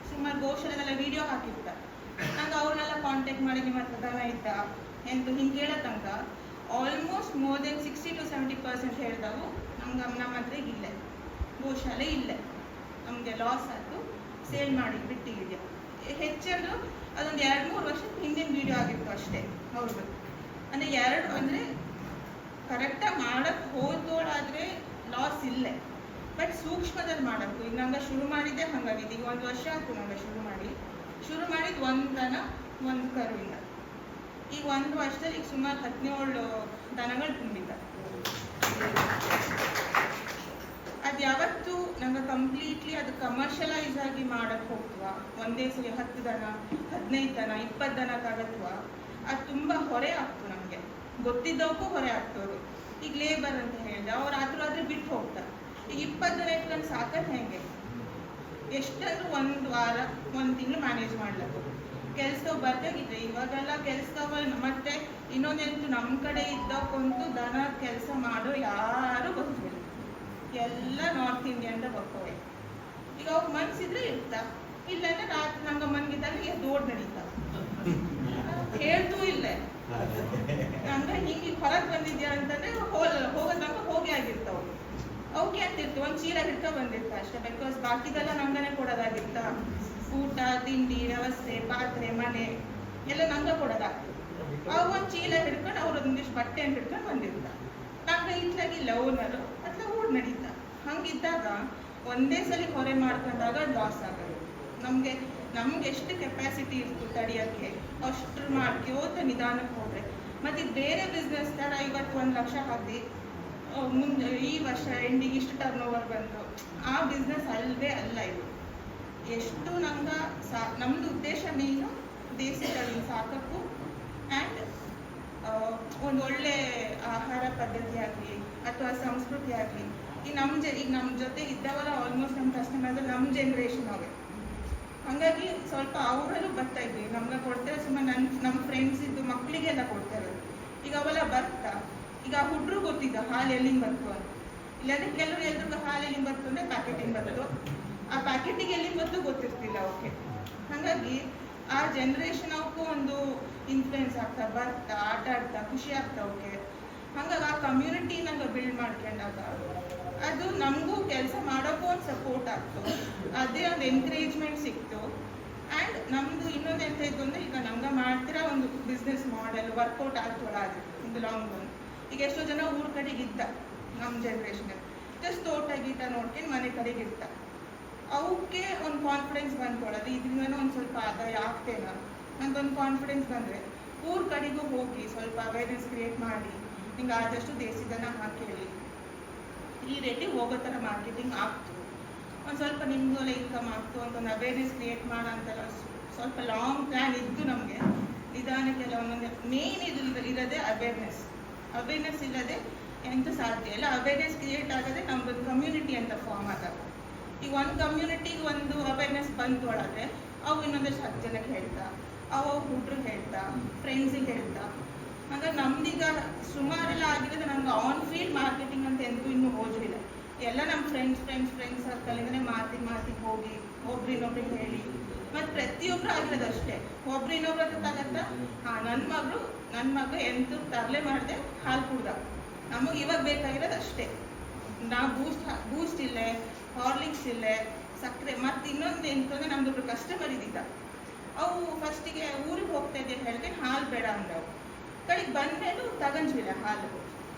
ಸುಮಾರು ಗೋಶಾಲೆಲ್ಲ ವಿಡಿಯೋ ಹಾಕಿರ್ತಾರೆ. ನಂಗೆ ಅವ್ರನ್ನೆಲ್ಲ ಕಾಂಟ್ಯಾಕ್ಟ್ ಮಾಡಿ ನಿಮ್ಮ ಹತ್ರ ದನ ಇದ್ದ ಎಂದು ಹಿಂಗೆ ಹೇಳೋ ತನಕ ಆಲ್ಮೋಸ್ಟ್ ಮೋರ್ ದೆನ್ 60 to 70% ಹೇಳಿದವು ನಮ್ಮ ಹತ್ರ ಇಲ್ಲ, ಗೋಶಾಲೆ ಇಲ್ಲ, ನಮಗೆ ಲಾಸ್ ಆಯಿತು, ಸೇಲ್ ಮಾಡಿ ಬಿಟ್ಟಿದೆ. ಹೆಚ್ಚಂದ್ರು ಅದೊಂದು 2-3 ವರ್ಷದ ಹಿಂದಿನ ವಿಡಿಯೋ ಆಗಿತ್ತು ಅಷ್ಟೇ. ಹೌದು, ಅಂದರೆ ಅಂದರೆ ಕರೆಕ್ಟಾಗಿ ಮಾಡಕ್ಕೆ ಹೋದೋಳಾದರೆ ಲಾಸ್ ಇಲ್ಲೇ, ಬಟ್ ಸೂಕ್ಷ್ಮದಲ್ಲಿ ಮಾಡಬೇಕು. ಈಗ ನಂಗೆ ಶುರು ಮಾಡಿದ್ದೆ ಹಾಗಾಗಿದೆ. ಈಗ 1 ವರ್ಷ ಆಯ್ತು ನಂಗೆ ಶುರು ಮಾಡಿದ್ದು ಒಂದು ದನ ಒಂದು ಕರುವಿಂದ. ಈಗ 1 ವರ್ಷದಲ್ಲಿ ಈಗ ಸುಮಾರು 17 ದನಗಳು ತುಂಬಿದ್ದ. ಅದು ಯಾವತ್ತು ನಂಗೆ ಕಂಪ್ಲೀಟ್ಲಿ ಅದು ಕಮರ್ಷಿಯಲೈಸ್ ಆಗಿ ಮಾಡಕ್ಕೆ ಹೋಗ್ತವ, ಒಂದೇ ಸಲ 10 ದನ 15 ದನ 20 ದನಕ್ಕಾಗತ್ವ, ಅದು ತುಂಬ ಹೊರೆ ಆಗ್ತು ನಮಗೆ. ಗೊತ್ತಿದ್ದವಕ್ಕೂ ಹೊರೆ ಆಗ್ತವ್ರು. ಈಗ ಲೇಬರ್ ಅಂತ ಹೇಳಿದೆ, ಅವ್ರು ಆದ್ರೆ ಬಿಟ್ಟು ಹೋಗ್ತಾರೆ. ಈಗ 20 ದನ ಇಟ್ಕೊಂಡು ಸಾಕೋದು ಹೆಂಗೆ? ಎಷ್ಟಾದ್ರೂ 1 ವಾರ 1 ತಿಂಗಳು ಮ್ಯಾನೇಜ್ ಮಾಡ್ಲಕ್ಕ. ಕೆಲಸದವ್ ಬರ್ದಾಗಿದ್ರೆ ಇವಾಗೆಲ್ಲ ಕೆಲಸದವ. ಮತ್ತೆ ಇನ್ನೊಂದಂತೂ ನಮ್ಮ ಕಡೆ ಇದ್ದಕ್ಕಂತೂ ದನ ಕೆಲಸ ಮಾಡೋ ಯಾರು ಗೊತ್ತಿಲ್ಲ, ಎಲ್ಲ ನಾರ್ತ್ ಇಂಡಿಯನ್ದ ಬರ್ಕೋವೆ. ಈಗ ಅವ್ರು ಮನ್ಸಿದ್ರೆ ಇರ್ತಾ, ಇಲ್ಲಾಂದ್ರೆ ರಾತ್ರಿ ನಂಗೆ ಮನ್ಗಿದ್ದಾಗ ದೊಡ್ಡ ನಡೀತಾ ಹೇಳ್ತೂ ಇಲ್ಲ. ಅಂದ್ರೆ ಹಿಂಗೆ ಹೊರಗೆ ಬಂದಿದ್ಯಾ ಅಂತಂದ್ರೆ ಹೋಗೋದಂಗ ಹೋಗಿ ಆಗಿರ್ತಾವ. ಅವಕ್ಕೆ ಅಂತಿರ್ತೀವಿ, ಒಂದು ಚೀಲ ಹಿಡ್ಕೊ ಬಂದಿರ್ತ ಅಷ್ಟೇ. ಬಿಕಾಸ್ ಬಾಕಿದೆಲ್ಲ ನಮ್ಗನೆ ಕೊಡೋದಾಗಿರ್ತ. ಊಟ ತಿಂಡಿ ವ್ಯವಸ್ಥೆ ಪಾತ್ರೆ ಮನೆ ಎಲ್ಲ ನಂಗೆ ಕೊಡೋದಾಗ್ತದೆ. ಅವು ಒಂದು ಚೀಲ ಹಿಡ್ಕೊಂಡು ಅವ್ರು ಒಂದಿಷ್ಟು ಬಟ್ಟೆಯನ್ನು ಹಿಡ್ಕೊಂಡು ಬಂದಿರ್ತ. ನಂಗೆ ಇತ್ಲಾಗಿಲ್ಲ ಓನರು ಅಥವಾ ಊಟ ನಡೀತಾ. ಹಂಗಿದ್ದಾಗ ಒಂದೇ ಸಲ ಹೊರೆ ಮಾಡ್ಕೊಂಡಾಗ ಲಾಸ್ ಆಗೋದು. ನಮ್ಗೆ ಎಷ್ಟು ಕೆಪಾಸಿಟಿ ಇರ್ತು ತಡಿಯೋಕ್ಕೆ ಅಷ್ಟ್ರ ಮಾಡ್ಕೋತ ನಿಧಾನಕ್ಕೆ ಹೋದ್ರೆ. ಮತ್ತು ಬೇರೆ ಬಿಸ್ನೆಸ್ ಥರ ಇವತ್ತು 1 ಲಕ್ಷ ಹಾಕಿ ಮುಂದೆ ಈ ವರ್ಷ ಎಂಡಿಗೆ ಇಷ್ಟು ಟರ್ನ್ ಓವರ್ ಬಂತು, ಆ ಬಿಸ್ನೆಸ್ ಅಲ್ಲವೇ ಅಲ್ಲ ಇದು. ಎಷ್ಟು ನಮ್ದು ಉದ್ದೇಶ ಮೇನು ದೇಶದಲ್ಲಿ ಸಾಕಕ್ಕೂ ಆ್ಯಂಡ್ ಒಂದು ಒಳ್ಳೆ ಆಹಾರ ಪದ್ಧತಿ ಆಗಲಿ ಅಥವಾ ಸಂಸ್ಕೃತಿ ಆಗಲಿ. ಈಗ ನಮ್ಮ ಜೊತೆ ಇದ್ದವರ ಆಲ್ಮೋಸ್ಟ್ ನಮ್ಮ ಕಸ್ಟಮರ್ಸ್ ನಮ್ಮ ಜನ್ರೇಷನ್ ಅವೇ. ಹಾಗಾಗಿ ಸ್ವಲ್ಪ ಅವರಲ್ಲೂ ಬರ್ತಾ ಇದ್ವಿ. ನಮ್ಗೆ ಕೊಡ್ತಾರೆ ಸುಮ್ಮನೆ ನಮ್ಮ ಫ್ರೆಂಡ್ಸ್ ಇದ್ದು ಮಕ್ಕಳಿಗೆಲ್ಲ ಕೊಡ್ತಾರೆ. ಈಗ ಅವೆಲ್ಲ ಬರ್ತಾ ಈಗ ಹುಡ್ರು ಗೊತ್ತಿದ್ದ ಹಾಲು ಎಲ್ಲಿಂದ ಬರ್ತು ಅಂತ. ಇಲ್ಲಾಂದ್ರೆ ಎಲ್ರಿಗೂ ಹಾಲು ಎಲ್ಲಿಂದ ಬರ್ತು ಅಂದರೆ ಪ್ಯಾಕೆಟಿಂಗ್ ಬರ್ತು. ಆ ಪ್ಯಾಕೆಟಿಗೆ ಎಲ್ಲಿ ಬಂದು ಗೊತ್ತಿರ್ತಿಲ್ಲ ಅವಕ್ಕೆ. ಹಾಗಾಗಿ ಆ ಜನ್ರೇಷನ್ ಅವಕ್ಕೂ ಒಂದು ಇನ್ಫ್ಲುಯೆನ್ಸ್ ಆಗ್ತಾ ಬರ್ತಾ ಆಟ ಆಡ್ತಾ ಖುಷಿ ಆಗ್ತಾ ಅವಕ್ಕೆ. ಹಂಗಾಗಿ ಆ ಕಮ್ಯುನಿಟಿ ನಂಗೆ ಬಿಲ್ಡ್ ಮಾಡ್ಕೊಂಡಾಗ ಅದು ನಮಗೂ ಕೆಲಸ ಮಾಡೋಕ್ಕೂ ಒಂದು ಸಪೋರ್ಟ್ ಆಗ್ತು, ಅದೇ ಒಂದು ಎನ್ಕರೇಜ್ಮೆಂಟ್ ಸಿಕ್ತು. ಆ್ಯಂಡ್ ನಮ್ಮದು ಇನ್ನೊಂದು ಎಂತ ಇತ್ತು ಅಂದರೆ, ಈಗ ನಮ್ಗೆ ಮಾಡ್ತಿರೋ ಒಂದು ಬಿಸ್ನೆಸ್ ಮಾಡೆಲ್ ವರ್ಕೌಟ್ ಆಗ್ತೊಳಾದ್ರೆ ಇನ್ ಲಾಂಗ್ ರನ್. ಈಗ ಎಷ್ಟೋ ಜನ ಊರ ಕಡೆಗಿದ್ದ ನಮ್ಮ ಜನ್ರೇಷನ್ ಜಸ್ಟ್ ತೋಟ ಗೀಟ ನೋಡ್ಕೊಂಡು ಮನೆ ಕಡೆಗಿರ್ತ, ಅವಕ್ಕೆ ಒಂದು ಕಾನ್ಫಿಡೆನ್ಸ್ ಬಂದ್ಕೊಳ್ಳೋದು, ಇದರಿಂದ ಒಂದು ಸ್ವಲ್ಪ ಆದಾಯ ಆಗ್ತೇನ ನಂಗೊಂದು ಕಾನ್ಫಿಡೆನ್ಸ್ ಬಂದರೆ ಊರ ಕಡೆಗೂ ಹೋಗಿ ಸ್ವಲ್ಪ ಅವೇರ್ನೆಸ್ ಕ್ರಿಯೇಟ್ ಮಾಡಿ ಹಿಂಗೆ ಆದಷ್ಟು ದೇಶದನ್ನ ಹಾಕೇಳಿ ಈ ರೀತಿ ಹೋಗೋ ಥರ ಮಾರ್ಕೆಟಿಂಗ್ ಆಗ್ತು. ಒಂದು ಸ್ವಲ್ಪ ನಿಮಗೂ ಇನ್ಕಮ್ ಆಗ್ತು ಅಂತ ಒಂದು ಅವೇರ್ನೆಸ್ ಕ್ರಿಯೇಟ್ ಮಾಡೋ ಅಂತೆಲ್ಲ ಸ್ವಲ್ಪ ಲಾಂಗ್ ಪ್ಲ್ಯಾನ್ ಇದ್ದು ನಮಗೆ. ನಿಧಾನಕ್ಕೆಲ್ಲ ಒಂದೊಂದು ಮೇನ್ ಇರೋದೇ ಅವೇರ್ನೆಸ್ ಇಲ್ಲದೆ ಎಂತೂ ಸಾಧ್ಯ ಇಲ್ಲ. ಅವೇರ್ನೆಸ್ ಕ್ರಿಯೇಟ್ ಆಗೋದೇ ನಮ್ದೊಂದು ಕಮ್ಯುನಿಟಿ ಅಂತ ಫಾರ್ಮ್ ಆದಾಗ. ಈಗ ಒಂದು ಕಮ್ಯುನಿಟಿಗೆ ಒಂದು ಅವೇರ್ನೆಸ್ ಬಂದೊಳಗೆ ಅವು ಇನ್ನೊಂದಷ್ಟು 10 ಜನಕ್ಕೆ ಹೇಳ್ತಾ, ಅವು ಹುಡ್ರಿಗೆ ಹೇಳ್ತಾ, ಫ್ರೆಂಡ್ಸಿಗೆ ಹೇಳ್ತಾ. ಹಾಗಾಗಿ ನಮ್ದೀಗ ಸುಮಾರೆಲ್ಲ ಆಗಿರೋದು ನಮ್ಗೆ ಆನ್ ಫೀಲ್ಡ್ ಮಾರ್ಕೆಟಿಂಗ್ ಅಂತ ಎಂದೂ ಇನ್ನೂ ಹೋಗಲಿಲ್ಲ. ಎಲ್ಲ ನಮ್ಮ ಫ್ರೆಂಡ್ಸ್ ಸರ್ಕಲಿಂದನೇ ಮಾತಿಗೆ ಹೋಗಿ ಒಬ್ರಿನ್ನೊಬ್ರಿಗೆ ಹೇಳಿ, ಮತ್ತು ಪ್ರತಿಯೊಬ್ಬರು ಆಗಿರೋದು ಅಷ್ಟೇ. ಒಬ್ರು ಇನ್ನೊಬ್ರ ಹತ್ರ ತಗತ್ತ, ಹಾಂ ನನ್ನ ಮಗ ಎಂತೂ ತರಲೆ ಮಾಡಿದೆ ಹಾಲು ಕುಡ್ದ, ನಮಗೆ ಇವಾಗ ಬೇಕಾಗಿರೋದು ಅಷ್ಟೇ. ನಾವು ಬೂಸ್ಟ್ ಇಲ್ಲೇ, ಹಾರ್ಲಿಕ್ಸ್ ಇಲ್ಲೇ, ಸಕ್ಕರೆ. ಮತ್ತು ಇನ್ನೊಂದು ಎಂತಂದರೆ ನಮ್ದೊಬ್ರು ಕಸ್ಟಮರ್ ಇದ್ದಿದ್ದ, ಅವು ಫಸ್ಟಿಗೆ ಊರಿಗೆ ಹೋಗ್ತಾ ಇದ್ದೆ ಹೇಳಿದ್ರೆ ಹಾಲು ಬೇಡ ಅಂದವು. ಕಡೆಗೆ ಬಂದಮೇಲೂ ತಗೊಂಡ್ವಿಲ್ಲ ಹಾಲು.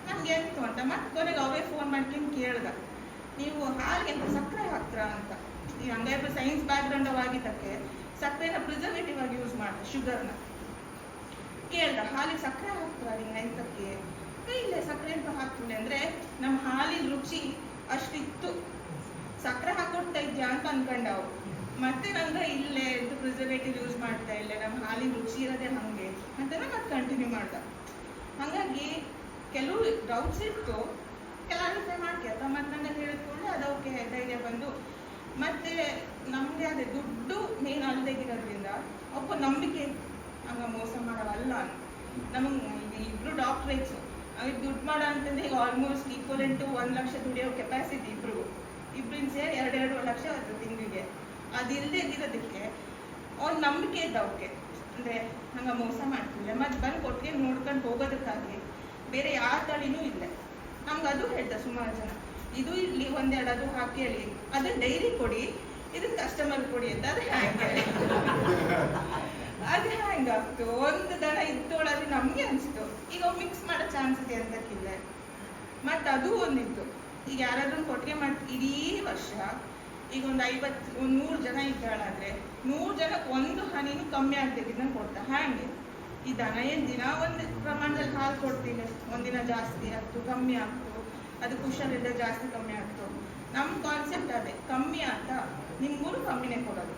ನಮ್ಗೆ ಎಂತು ಅಂತ ಮತ್ತೆ ಕೊನೆಗೆ ಅವೇ ಫೋನ್ ಮಾಡ್ಕೊಂಡು ಕೇಳ್ದ, ನೀವು ಹಾಲಿಗೆ ಎಂತ ಸಕ್ಕರೆ ಹಾಕ್ತೀರಾ ಅಂತ. ಈ ಹಂಗಾಯ್ತು ಸೈನ್ಸ್ ಬ್ಯಾಕ್ಗ್ರೌಂಡ್ ಆಗಿದ್ದಕ್ಕೆ ಸಕ್ಕರೆನ ಪ್ರಿಸರ್ವೇಟಿವ್ ಆಗಿ ಯೂಸ್ ಮಾಡ್ತಾರೆ, ಶುಗರ್ನ. ಕೇಳ್ದ, ಹಾಲಿಗೆ ಸಕ್ಕರೆ ಹಾಕ್ತೀರಾ ಹಿಂಗೆ ಎಂತಕ್ಕೆ? ಇಲ್ಲ ಸಕ್ಕರೆ ಅಂತ ಹಾಕ್ತೀನಿ ಅಂದರೆ ನಮ್ಮ ಹಾಲಿನ ರುಚಿ ಅಷ್ಟಿತ್ತು, ಸಕ್ಕರೆ ಹಾಕೊಡ್ತಾ ಇದ್ಯಾ ಅಂತ ಅನ್ಕೊಂಡವು. ಮತ್ತೆ ನಂಗೆ ಇಲ್ಲೇ ಇದು ಪ್ರಿಸರ್ವೇಟಿವ್ ಯೂಸ್ ಮಾಡ್ತಾ ಇಲ್ಲ, ನಮ್ಮ ಹಾಲಿನ ರುಚಿ ಇರೋದೇ ಹಾಗೆ ಅಂತ ಮತ್ತೆ ಕಂಟಿನ್ಯೂ ಮಾಡ್ದ. ಹಾಗಾಗಿ ಕೆಲವು ಡೌಟ್ಸ್ ಇತ್ತು, ಕ್ಲಾರಿಫೈ ಮಾಡ್ಕೊತ ಮತ್ತು ನಂಗೆ ಹೇಳಿದ್ಕೊಂಡು ಅದಕ್ಕೆ ಧೈರ್ಯ ಬಂದು. ಮತ್ತು ನಮಗೆ ಅದೇ ದುಡ್ಡು ಮೇನ್ ಅಲ್ಲದಿರೋದ್ರಿಂದ ಒಬ್ಬ ನಂಬಿಕೆ ಹಂಗೆ ಮೋಸ ಮಾಡೋವಲ್ಲ ಅಂತ. ನಮಗೆ ಇಬ್ಬರು ಡಾಕ್ಟ್ರೇಟ್ಸು ಅವ್ರಿಗೆ ದುಡ್ಡು ಮಾಡೋ ಅಂತಂದ್ರೆ ಈಗ ಆಲ್ಮೋಸ್ಟ್ ಈಕ್ವಲೆಂಟು 1 ಲಕ್ಷ ದುಡಿಯೋ ಕೆಪಾಸಿಟಿ ಇಬ್ಬರಿಂದ ಸೇರಿ 2 ಲಕ್ಷ ಆಯ್ತು ತಿಂಗಳಿಗೆ. ಅದಿಲ್ಲದೆ ಇರೋದಕ್ಕೆ ಒಂದು ನಂಬಿಕೆ ಇದ್ದ ಅವಕ್ಕೆ, ಅಂದರೆ ಹಂಗೆ ಮೋಸ ಮಾಡ್ತಿಲ್ಲ. ಮತ್ತು ಬಂದು ಕೊಟ್ಟಿಗೆ ನೋಡ್ಕೊಂಡು ಹೋಗೋದಕ್ಕಾಗಿ ಬೇರೆ ಯಾವ ತಳಿನೂ ಇಲ್ಲ. ನಮ್ಗೆ ಅದು ಹೇಳ್ದ ಸುಮಾರು ಜನ, ಇದು ಇರಲಿ ಒಂದೆರಡು ಅದು ಹಾಕಿ ಹೇಳಿ, ಅದನ್ನು ಡೈರಿ ಕೊಡಿ, ಇದನ್ನ ಕಸ್ಟಮರ್ ಕೊಡಿ ಅಂತ. ಅದು ಅದು ಹ್ಯಾಂಗಾಗ್ತು, ಒಂದು ದನ ಇದ್ದೊಳಗೆ ನಮಗೆ ಅನಿಸ್ತು ಈಗ ಮಿಕ್ಸ್ ಮಾಡೋ ಚಾನ್ಸ್ ಇದೆ ಅಂತಕ್ಕಿಲ್ಲ. ಮತ್ತು ಅದು ಒಂದಿತ್ತು, ಈಗ ಯಾರಾದ್ರೂ ಕೊಟ್ಟಿಗೆ ಮಾಡಿ ಇಡೀ ವರ್ಷ ಈಗ ಒಂದು 100 ಜನ ಇದ್ದಾಳಾದರೆ 100 ಜನಕ್ಕೆ ಒಂದು ಹನಿನೂ ಕಮ್ಮಿ ಆಗ್ತಿದ್ದನ್ನ ಕೊಡ್ತಾ. ಹಾಗೆ ಈ ದನ ಏನು ದಿನ ಒಂದು ಪ್ರಮಾಣದಲ್ಲಿ ಹಾಲು ಕೊಡ್ತೀನಿ, ಒಂದಿನ ಜಾಸ್ತಿ ಆಗ್ತು ಕಮ್ಮಿ ಆಗ್ತು, ಅದಕ್ಕೆ ಹುಷಾರಿಲ್ಲದೆ ಜಾಸ್ತಿ ಕಮ್ಮಿ ಆಗ್ತು. ನಮ್ಮ ಕಾನ್ಸೆಪ್ಟ್ ಅದೇ, ಕಮ್ಮಿ ಆಗ್ತಾ ನಿಮ್ಗೂ ಕಮ್ಮಿನೇ ಕೊಡೋದು.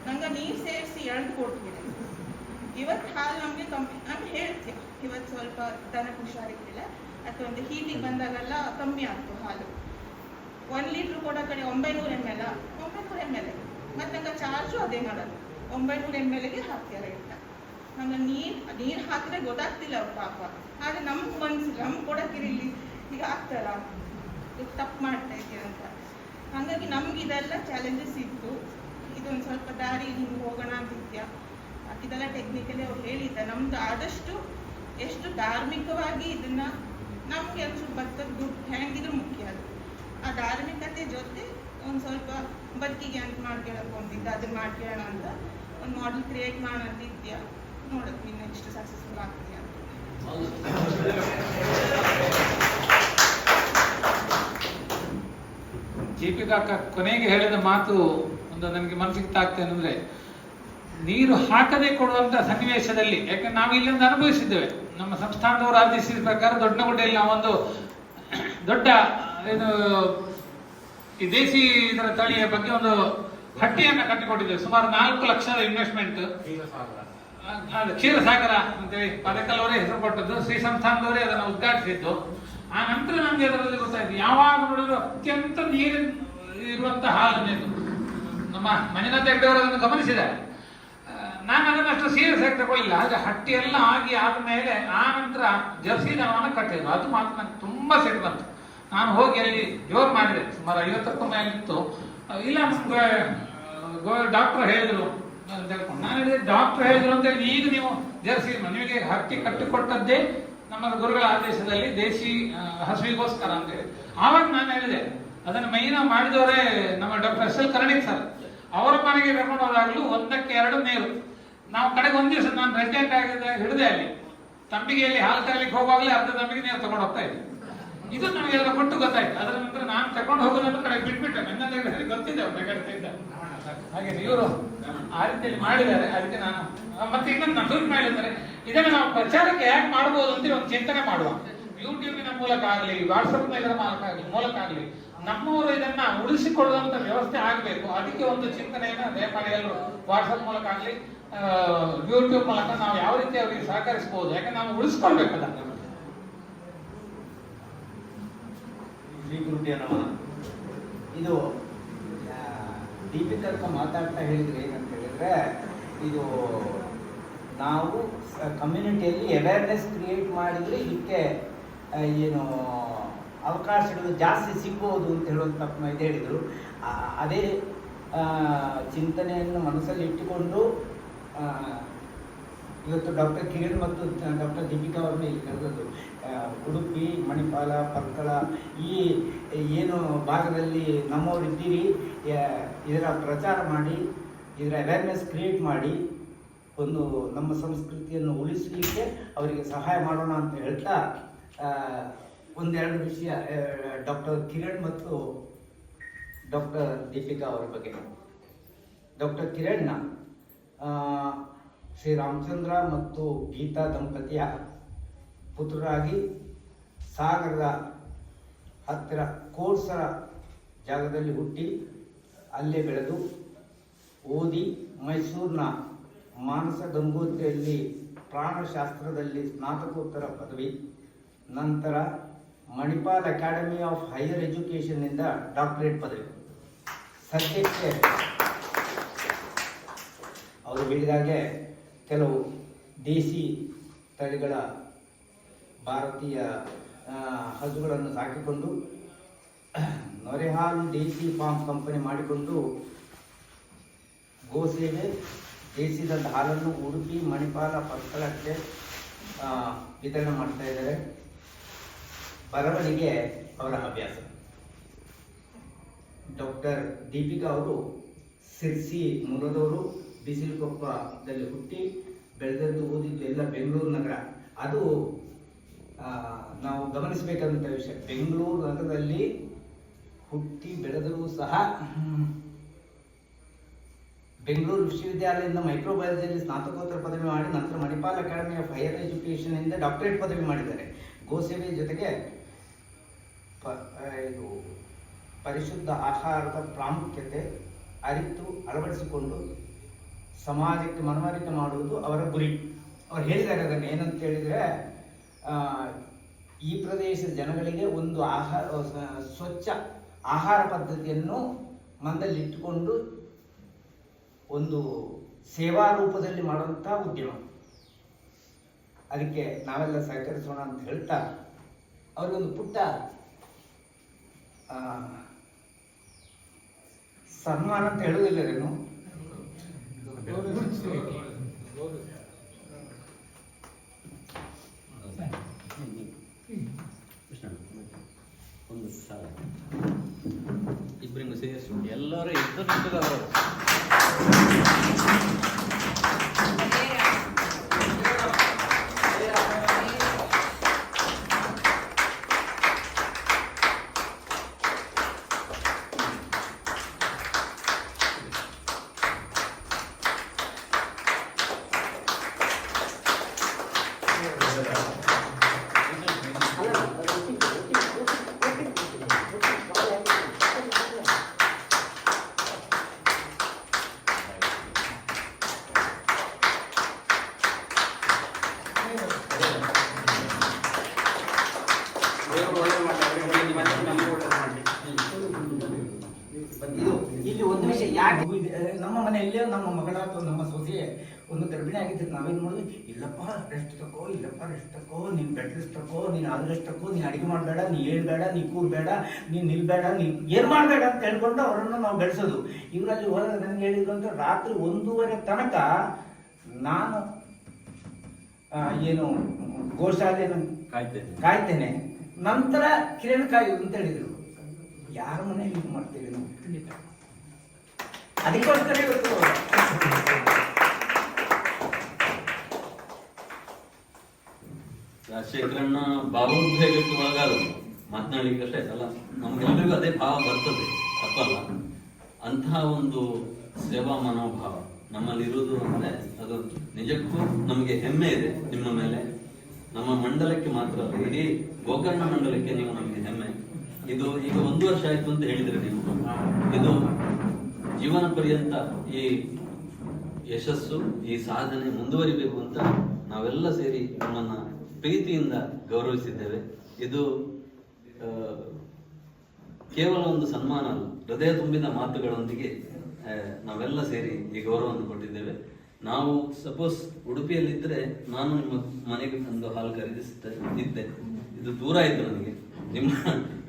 ನಂಗೆ ನೀರು ಸೇರಿಸಿ ಎಳ್ದು ಕೊಡ್ತೀನಿ. ಇವತ್ತು ಹಾಲು ನಮಗೆ ಕಮ್ಮಿ ಅಂತ ಹೇಳ್ತೀಯ, ಇವತ್ತು ಸ್ವಲ್ಪ ದನಕ್ಕೆ ಹುಷಾರಿರ್ತಿಲ್ಲ ಅಥವಾ ಒಂದು ಹೀಟಿಗೆ ಬಂದಾಗೆಲ್ಲ ಕಮ್ಮಿ ಆಗ್ತು ಹಾಲು. 1 ಲೀಟ್ರ್ ಕೊಡೋ ಕಡೆ 900 ml 900 ml. ಮತ್ತು ನಂಗೆ ಚಾರ್ಜು ಅದೇ ಮಾಡೋದು, 900 mlಗೆ ಹಾಕ್ತೀರ ಇರ್ತ. ನಂಗೆ ನೀರು ಹಾಕಿದ್ರೆ ಗೊತ್ತಾಗ್ತಿಲ್ಲ ಅವ್ರು ಪಾಪ. ಆದರೆ ನಮ್ಗೆ ಮನ್ಸಿಲ್ಲ, ನಮ್ಗೆ ಕೊಡೋಕ್ಕಿರಲಿ ಈಗ ಆಗ್ತಾರ ತಪ್ಪು ಮಾಡ್ತಾ ಇದ್ದೀರ ಅಂತ. ಹಾಗಾಗಿ ನಮ್ಗೆ ಇದೆಲ್ಲ ಚಾಲೆಂಜಸ್ ಇತ್ತು. ಇದೊಂದು ಸ್ವಲ್ಪ ದಾರಿ ಹಿಂಗೆ ಹೋಗೋಣ ಅಂತಿದ್ಯಾ, ಇದೆಲ್ಲ ಟೆಕ್ನಿಕಲಿ ಅವ್ರು ಹೇಳಿದ್ದ. ನಮ್ದು ಆದಷ್ಟು ಎಷ್ಟು ಧಾರ್ಮಿಕವಾಗಿ ಇದನ್ನ ನಮ್ಗೆ ಒಂಚೂರು ಬದುಕೋದು ದುಡ್ಡು ಹೆಂಗಿದ್ರು ಮುಖ್ಯ. ಅದು ಆ ಧಾರ್ಮಿಕತೆ ಜೊತೆ ಒಂದು ಸ್ವಲ್ಪ ಬದುಕಿಗೆ ಅಂತ ಮಾಡ್ಕೊಳ್ಳೋಕೆ ಅದನ್ನ ಮಾಡ್ಕೊಳ್ಳೋಣ ಅಂತ ಒಂದು ಮಾಡೆಲ್ ಕ್ರಿಯೇಟ್ ಮಾಡೋಣ ಅಂತ ಇದೆಯಾ. ನೋಡೋದು ನೀನು ಎಷ್ಟು ಸಕ್ಸಸ್ಫುಲ್ ಆಗ್ತೀಯಾ ಅಂತ. JP ಕಾಕ ಕೊನೆಗೆ ಹೇಳಿದ ಮಾತು ಒಂದು ನನಗೆ ಮನಸ್ಸಿಗೆ ತಾಗ್ತೇನೆ ಅಂದರೆ, ನೀರು ಹಾಕದೆ ಕೊಡುವಂತ ಸನ್ನಿವೇಶದಲ್ಲಿ, ಯಾಕಂದ್ರೆ ನಾವು ಇಲ್ಲಿಂದ ಅನುಭವಿಸಿದ್ದೇವೆ. ನಮ್ಮ ಸಂಸ್ಥಾನದವರು ಆದೇಶಿಸಿದ ಪ್ರಕಾರ ದೊಡ್ಡಗುಡ್ಡೆಯಲ್ಲಿ ನಾವೊಂದು ದೊಡ್ಡ ಏನು ಈ ದೇಸಿ ಇದರ ತಳಿಯ ಬಗ್ಗೆ ಒಂದು ಹಟ್ಟಿಯನ್ನು ಕಟ್ಟಿಕೊಟ್ಟಿದ್ದೇವೆ. ಸುಮಾರು 4 ಲಕ್ಷದ ಇನ್ವೆಸ್ಟ್ಮೆಂಟ್. ಕ್ಷೀರಸಾಗರ ಅಂತೇಳಿ ಪದಕಲ್ಲವರೇ ಹೆಸರು ಕೊಟ್ಟದ್ದು, ಶ್ರೀ ಸಂಸ್ಥಾನದವರೇ ಅದನ್ನು ಉದ್ಘಾಟಿಸಿದ್ದು. ಆ ನಂತರ ನಮ್ಗೆ ಅದರಲ್ಲಿ ಗೊತ್ತಾಯ್ತು, ಯಾವಾಗ ನೋಡಿದ್ರು ಅತ್ಯಂತ ನೀರು ಇರುವಂತ ಹಾಲನ್ನೇನು. ನಮ್ಮ ಮಂಜುನಾಥ್ ಹೆಗ್ಡೆಯವರು ಅದನ್ನು ಗಮನಿಸಿದ್ದಾರೆ. ನಾನು ಅದನ್ನು ಅಷ್ಟು ಸೀರಿಯಸ್ ಆಗಿ ತಗೊಳ್ಳಿಲ್ಲ. ಹಾಗೆ ಹಟ್ಟಿ ಎಲ್ಲ ಆಗಿ ಆದ್ಮೇಲೆ ಆ ನಂತರ ಜರ್ಸಿ ದನವನ್ನು ಕಟ್ಟಿದ್ರು. ಅದು ಮಾತ್ರ ನಂಗೆ ತುಂಬಾ ಸಿಟ್ಟು ಬಂತು. ನಾನು ಹೋಗಿ ಅಲ್ಲಿ ಜೋರು ಮಾಡಿದೆ, ಸುಮಾರು 50ಕ್ಕೂ ಮೇಲಿತ್ತು. ಇಲ್ಲ ನಮ್ಗೆ ಡಾಕ್ಟರ್ ಹೇಳಿದ್ರು ಅಂತ ಹೇಳ್ಕೊಂಡು ನಾನು ಹೇಳಿದೆ ಡಾಕ್ಟರ್ ಹೇಳಿದ್ರು ಅಂತ ಹೇಳಿ ಈಗ ನೀವು ಜರ್ಸಿ ನಿಮಗೆ ಹಕ್ಕಿ ಕಟ್ಟಿಕೊಟ್ಟದ್ದೇ ನಮ್ಮ ಗುರುಗಳ ಆದೇಶದಲ್ಲಿ ದೇಶಿ ಹಸುವಿಗೋಸ್ಕರ ಅಂತ ಹೇಳಿ. ಆವಾಗ ನಾನು ಹೇಳಿದೆ ಅದನ್ನು ಮೈನ ಮಾಡಿದವರೇ ನಮ್ಮ ಡಾಕ್ಟರ್ ಎಸ್ ಎಲ್ ಕರ್ಣಿಕ್ ಸರ್. ಅವರ ಮನೆಗೆ ಕರ್ಕೊಂಡು ಹೋದಾಗಲೂ 1ಕ್ಕೆ 2 ನೀರು. ನಾವು ಕಡೆಗೆ ಒಂದ್ ದಿವಸ ನಾನು ರೆಸಿಡೆಂಟ್ ಆಗಿದ್ದ ಹಿಡಿದೆ ಅಲ್ಲಿ ತಂಬಿಗೆಯಲ್ಲಿ ಹಾಲು ತರಲಿಕ್ಕೆ ಹೋಗುವಾಗಲೇ ಅರ್ಧ ತಂಬಿಗೆ ನೀರು ತಗೊಂಡು ಹೋಗ್ತಾ ಇದ್ದೆ. ಇದು ನಮಗೆಲ್ಲ ಕೊಟ್ಟು ಗೊತ್ತಾಯ್ತು. ಅದರ ನಂತರ ನಾನು ತಗೊಂಡು ಹೋಗೋದಂತ ಕಡೆ ಬಿಟ್ಬಿಟ್ಟೆ. ನನ್ನ ಗೊತ್ತಿದೆ ಅವ್ರು ಬೇಕಾಗ್ತಿದ್ದ ಹಾಗೆ ಇವರು ಆ ರೀತಿಯಲ್ಲಿ ಮಾಡಿದ್ದಾರೆ. ಅದಕ್ಕೆ ನಾನು ಮತ್ತೆ ಇನ್ನೊಂದು ನಾನು ಮಾಡಿದ್ದಾರೆ, ಇದನ್ನು ನಾವು ಪ್ರಚಾರಕ್ಕೆ ಯಾಕೆ ಮಾಡ್ಬೋದು ಅಂತ ಒಂದು ಚಿಂತನೆ ಮಾಡುವ. ಯೂಟ್ಯೂಬಿನ ಮೂಲಕ ಆಗಲಿ, ವಾಟ್ಸಪ್ ಇದರ ಮೂಲಕ ಆಗಲಿ ನಮ್ಮವರು ಇದನ್ನ ಉಳಿಸಿಕೊಳ್ಳುವಂತ ವ್ಯವಸ್ಥೆ ಆಗಬೇಕು. ಅದಕ್ಕೆ ಒಂದು ಚಿಂತನೆಯನ್ನ ದಯಮಾಡಿ ಎಲ್ಲರೂ ವಾಟ್ಸಪ್ ಮೂಲಕ ಆಗಲಿ, ಯೂಟ್ಯೂಬ್ ಮೂಲಕ ನಾವು ಯಾವ ರೀತಿ ಅವರಿಗೆ ಸಹಕರಿಸಬಹುದು, ಯಾಕಂದ್ರೆ ನಾವು ಉಳಿಸ್ಕೊಳ್ಬೇಕಲ್ಲ. ಶ್ರೀ ಗುರುದೇವ ನಮಃ. ಇದು ದೀಪಿಕರ್ಕ ಮಾತಾಡ್ತಾ ಹೇಳಿದ್ರೆ ಏನಂತ ಹೇಳಿದ್ರೆ, ಇದು ನಾವು ಕಮ್ಯುನಿಟಿಯಲ್ಲಿ ಅವೇರ್ನೆಸ್ ಕ್ರಿಯೇಟ್ ಮಾಡಿದರೆ ಇದಕ್ಕೆ ಏನು ಅವಕಾಶಗಳು ಜಾಸ್ತಿ ಸಿಗ್ಬೋದು ಅಂತ ಹೇಳುವಂಥ ಇದು ಹೇಳಿದರು. ಅದೇ ಚಿಂತನೆಯನ್ನು ಮನಸ್ಸಲ್ಲಿ ಇಟ್ಟುಕೊಂಡು ಇವತ್ತು ಡಾಕ್ಟರ್ ಕಿರಣ್ ಮತ್ತು ಡಾಕ್ಟರ್ ದೀಪಿಕಾ ಅವ್ರನ್ನ ಇಲ್ಲಿ ಕರೆದದ್ದು. ಉಡುಪಿ, ಮಣಿಪಾಲ, ಪರ್ಕಳ ಈ ಏನು ಭಾಗದಲ್ಲಿ ನಮ್ಮವರಿದ್ದೀರಿ, ಇದರ ಪ್ರಚಾರ ಮಾಡಿ, ಇದರ ಅವೇರ್ನೆಸ್ ಕ್ರಿಯೇಟ್ ಮಾಡಿ ಒಂದು ನಮ್ಮ ಸಂಸ್ಕೃತಿಯನ್ನು ಉಳಿಸಲಿಕ್ಕೆ ಅವರಿಗೆ ಸಹಾಯ ಮಾಡೋಣ ಅಂತ ಹೇಳ್ತಾ ಒಂದೆರಡು ವಿಷಯ ಡಾಕ್ಟರ್ ಕಿರಣ್ ಮತ್ತು ಡಾಕ್ಟರ್ ದೀಪಿಕಾ ಅವರ ಬಗ್ಗೆ. ಡಾಕ್ಟರ್ ಕಿರಣ್ನ ಶ್ರೀ ರಾಮಚಂದ್ರ ಮತ್ತು ಗೀತಾ ದಂಪತಿಯ ಪುತ್ರರಾಗಿ ಸಾಗರದ ಹತ್ತಿರ ಕೋರ್ಸರ ಜಾಗದಲ್ಲಿ ಹುಟ್ಟಿ ಅಲ್ಲೇ ಬೆಳೆದು ಓದಿ ಮೈಸೂರಿನ ಮಾನಸ ಗಂಗೋತ್ರಿಯಲ್ಲಿ ಪ್ರಾಣಶಾಸ್ತ್ರದಲ್ಲಿ ಸ್ನಾತಕೋತ್ತರ ಪದವಿ, ನಂತರ ಮಣಿಪಾಲ್ ಅಕಾಡೆಮಿ ಆಫ್ ಹೈಯರ್ ಎಜುಕೇಷನ್ನಿಂದ ಡಾಕ್ಟರೇಟ್ ಪದವಿ. ಸದ್ಯಕ್ಕೆ ಅವರು ಹೇಳಿದಾಗೆ ಕೆಲವು ದೇಸಿ ತಳಿಗಳ ಭಾರತೀಯ ಹಸುಗಳನ್ನು ಸಾಕಿಕೊಂಡು ನೊರೆಹಾಲು ದೇಸಿ ಫಾರ್ಮ್ ಕಂಪನಿ ಮಾಡಿಕೊಂಡು ಗೋಸೇವೆ ದೇಸಿದಂಥ ಹಾಲನ್ನು ಉಡುಪಿ, ಮಣಿಪಾಲ, ಪರ್ಕಳಕ್ಕೆ ವಿತರಣೆ ಮಾಡ್ತಾ ಇದ್ದಾರೆ. ಬರವಣಿಗೆ ಅವರ ಅಭ್ಯಾಸ. ಡಾಕ್ಟರ್ ದೀಪಿಕಾ ಅವರು ಸಿರ್ಸಿ ಮೂಲದವರು, ಬಿಸಿಲುಕೊಪ್ಪದಲ್ಲಿ ಹುಟ್ಟಿ ಬೆಳೆದದ್ದು, ಓದಿದ್ದು ಎಲ್ಲ ಬೆಂಗಳೂರು ನಗರ. ಅದು ನಾವು ಗಮನಿಸಬೇಕಾದಂಥ ವಿಷಯ. ಬೆಂಗಳೂರು ನಗರದಲ್ಲಿ ಹುಟ್ಟಿ ಬೆಳೆದರೂ ಸಹ ಬೆಂಗಳೂರು ವಿಶ್ವವಿದ್ಯಾಲಯದಿಂದ ಮೈಕ್ರೋಬಯಾಲಜಿಯಲ್ಲಿ ಸ್ನಾತಕೋತ್ತರ ಪದವಿ ಮಾಡಿ ನಂತರ ಮಣಿಪಾಲ್ ಅಕಾಡೆಮಿ ಆಫ್ ಹೈಯರ್ ಎಜುಕೇಷನಿಂದ ಡಾಕ್ಟರೇಟ್ ಪದವಿ ಮಾಡಿದ್ದಾರೆ. ಗೋಸೇವೆ ಜೊತೆಗೆ ಇದು ಪರಿಶುದ್ಧ ಆಹಾರದ ಪ್ರಾಮುಖ್ಯತೆ ಅರಿತು ಅಳವಡಿಸಿಕೊಂಡು ಸಮಾಜಕ್ಕೆ ಮನವರಿಕೆ ಮಾಡುವುದು ಅವರ ಗುರಿ. ಅವ್ರು ಹೇಳಿದ್ದಾರೆ ಅದನ್ನು ಏನಂತ ಹೇಳಿದರೆ, ಈ ಪ್ರದೇಶದ ಜನಗಳಿಗೆ ಒಂದು ಸ್ವಚ್ಛ ಆಹಾರ ಪದ್ಧತಿಯನ್ನು ಮನದಲ್ಲಿಟ್ಟುಕೊಂಡು ಒಂದು ಸೇವಾ ರೂಪದಲ್ಲಿ ಮಾಡುವಂಥ ಉದ್ಯಮ. ಅದಕ್ಕೆ ನಾವೆಲ್ಲ ಸಹಕರಿಸೋಣ ಅಂತ ಹೇಳ್ತಾ ಅವರಿಗೊಂದು ಪುಟ್ಟ ಸನ್ಮಾನ ಅಂತ ಹೇಳುವುದಿಲ್ಲರೇನು, ಒಂದು ಸಾಲ ಇಬ್ಬರಿಗೂ ಸೇರಿಸಿ ಎಲ್ಲರೂ ಇಬ್ಬರು ಇಲ್ಲಿ ಒಂದು ವಿಷಯ, ಯಾಕೆ ನಮ್ಮ ಮನೆಯಲ್ಲಿ ನಮ್ಮ ಮಗಳ ಅಥವಾ ನಮ್ಮ ಸೊಸೆ ಒಂದು ಒಳ್ಳೆ ಆಗಿದ್ರೆ ನಾವೇನು ಮಾಡೋದು, ಇಲ್ಲಪ್ಪ ರೆಸ್ಟ್ ತಗೋ, ಇಲ್ಲಪ್ಪ ರೆಸ್ಟ್ ತಗೋ, ನೀನು ಬೆಡ್ ರೆಸ್ಟ್ ತಗೋ, ನೀನು ಅದು ರೆಸ್ಟ್ ತಗೋ, ನೀನು ಅಡುಗೆ ಮಾಡಬೇಡ, ನೀನು ಹೇಳ್ಬೇಡ, ನೀನು ಕೂರ್ಬೇಡ, ನೀನು ನಿಲ್ಬೇಡ, ನೀನು ಏನು ಮಾಡಬೇಡ ಅಂತ ಹೇಳ್ಕೊಂಡು ಅವರನ್ನು ನಾವು ಬೆಳೆಸೋದು. ಇವರಲ್ಲಿ ಹೊರಗೆ ನನಗೆ ಹೇಳಿದ್ರು ಅಂತ ರಾತ್ರಿ 1:30 ತನಕ ನಾನು ಏನು ಗೋಶಾಲೆಯನ್ನು ಕಾಯ್ತೇನೆ, ನಂತರ ಕಿರಣ್ ಕಾಯೋದು ಅಂತ ಹೇಳಿದರು. ಯಾರ ಮನೆಯಲ್ಲಿ ಇದು ಮಾಡ್ತೇವೆ ನಾವು? ಅದಕ್ಕೋಸ್ಕರ ಇವತ್ತು ರಾಜಶೇಖರಣ್ಣ ಭಾವೋದ್ವೇಗಕ್ಕೆ ಒಳಗಾದರು, ಮಾತನಾಡಲಿಕ್ಕೆ ಅಷ್ಟೇ ಅಲ್ಲ, ನಮ್ಗೆಲ್ಲರಿಗೂ ಅದೇ ಭಾವ ಬರ್ತದೆ, ತಪ್ಪಲ್ಲ. ಅಂತಹ ಒಂದು ಸೇವಾ ಮನೋಭಾವ ನಮ್ಮಲ್ಲಿರುವುದು ಅಂದರೆ ಅದು ನಿಜಕ್ಕೂ ನಮಗೆ ಹೆಮ್ಮೆ ಇದೆ ನಿಮ್ಮ ಮೇಲೆ. ನಮ್ಮ ಮಂಡಲಕ್ಕೆ ಮಾತ್ರ ಅಲ್ಲ, ಇಡೀ ಗೋಕರ್ಣ ಮಂಡಲಕ್ಕೆ ನೀವು ನಮಗೆ ಹೆಮ್ಮೆ. ಇದು ಈಗ 1 ವರ್ಷ ಆಯ್ತು ಅಂತ ಹೇಳಿದ್ರೆ ನೀವು, ಇದು ಜೀವನ ಪರ್ಯಂತ ಈ ಯಶಸ್ಸು, ಈ ಸಾಧನೆ ಮುಂದುವರಿಬೇಕು ಅಂತ ನಾವೆಲ್ಲ ಸೇರಿ ನಮ್ಮನ್ನ ಪ್ರೀತಿಯಿಂದ ಗೌರವಿಸಿದ್ದೇವೆ. ಇದು ಕೇವಲ ಒಂದು ಸನ್ಮಾನ ಅಲ್ಲ, ಹೃದಯ ತುಂಬಿದ ಮಾತುಗಳೊಂದಿಗೆ ನಾವೆಲ್ಲ ಸೇರಿ ಈ ಗೌರವವನ್ನು ಕೊಟ್ಟಿದ್ದೇವೆ. ನಾವು ಸಪೋಸ್ ಉಡುಪಿಯಲ್ಲಿದ್ದರೆ ನಾನು ನಿಮ್ಮ ಮನೆಗೆ ಒಂದು ಹಾಲು ಖರೀದಿಸಿದ್ದೆ, ಇದು ದೂರ ಆಯಿತು ನನಗೆ. ನಿಮ್ಮ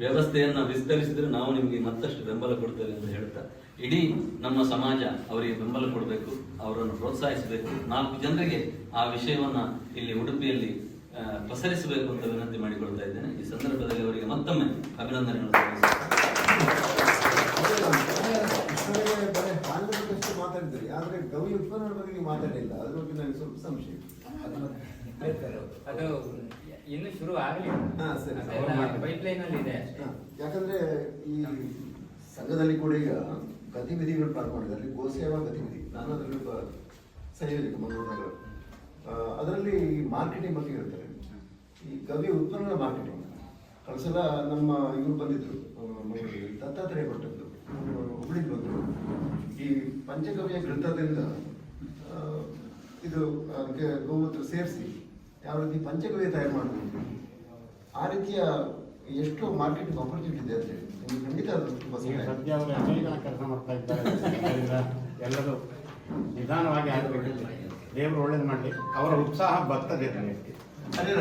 ವ್ಯವಸ್ಥೆಯನ್ನು ವಿಸ್ತರಿಸಿದ್ರೆ ನಾವು ನಿಮಗೆ ಮತ್ತಷ್ಟು ಬೆಂಬಲ ಕೊಡ್ತೇವೆ ಅಂತ ಹೇಳ್ತಾ, ಇಡೀ ನಮ್ಮ ಸಮಾಜ ಅವರಿಗೆ ಬೆಂಬಲ ಕೊಡಬೇಕು, ಅವರನ್ನು ಪ್ರೋತ್ಸಾಹಿಸಬೇಕು, 4 ಜನರಿಗೆ ಆ ವಿಷಯವನ್ನ ಇಲ್ಲಿ ಉಡುಪಿಯಲ್ಲಿ ಪಸರಿಸಬೇಕು ಅಂತ ವಿನಂತಿ ಮಾಡಿಕೊಳ್ತಾ ಇದ್ದೇನೆ. ಈ ಸಂದರ್ಭದಲ್ಲಿ ಅವರಿಗೆ ಮತ್ತೊಮ್ಮೆ ಅಭಿನಂದನೆಗಳು ಮಾತಾಡಿದ್ರಿ, ಆದ್ರೆ ಗವಿ ಉತ್ಪನ್ನಗಳ ಬಗ್ಗೆ ನೀವು ಮಾತಾಡಲಿಲ್ಲ. ಅದ್ರ ಬಗ್ಗೆ ನನಗೆ ಸ್ವಲ್ಪ ಸಂಶಯ. ಅದು ಇನ್ನು ಶುರು ಆಗಲಿ, ಪೈಪ್ಲೈನ್ ಅಲ್ಲಿ ಇದೆ. ಯಾಕಂದ್ರೆ ಈ ಸಂಘದಲ್ಲಿ ಕೂಡ ಈಗ ಗತಿವಿಧಿಗಳು ಪ್ರಾರಂಭ ಮಾಡಿದೆ. ಅಲ್ಲಿ ಗೋಸೇವಾ ಗತಿವಿಧಿ, ನಾನು ಅದರಲ್ಲಿ ಸಂಯೋಜಕ ಮಂಗಳೂರು. ಅದರಲ್ಲಿ ಮಾರ್ಕೆಟಿಂಗ್ ಬಗ್ಗೆ ಹೇಳ್ತಾರೆ, ಈ ಗವಿ ಉತ್ಪನ್ನಗಳ ಮಾರ್ಕೆಟಿಂಗ್. ಕಳ್ಸಲ ನಮ್ಮ ಇವರು ಬಂದಿದ್ರು, ದತ್ತಾತ್ರೇಯ ಕೊಟ್ಟದ್ದು ಹುಬ್ಳಿಗೆ ಬಂದರು. ಈ ಪಂಚಗವ್ಯ ಘೃತದಿಂದ ಇದು ಅದಕ್ಕೆ ಗೋಮೂತ್ರ ಸೇರಿಸಿ ಯಾವ ರೀತಿ ಪಂಚಗವ್ಯ ತಯಾರು ಮಾಡಬಹುದು, ಆ ರೀತಿಯ ಎಷ್ಟು ಮಾರ್ಕೆಟಿಂಗ್ ಆಪರ್ಚುನಿಟಿ ಇದೆ ಅಂತ ಹೇಳಿ ನಿಮ್ಗೆ ಖಂಡಿತ ಅದು ತುಂಬ ಸದ್ಯ ಅವರು ಅನೇಕ ಕೆಲಸ ಮಾಡ್ತಾ ಇದ್ದಾರೆ. ಎಲ್ಲರೂ ನಿಧಾನವಾಗಿ ಆಗಬೇಕು. ದೇವರು ಒಳ್ಳೇದು ಮಾಡಲಿ. ಅವರ ಉತ್ಸಾಹ ಬರ್ತದೆ. ಅದೇ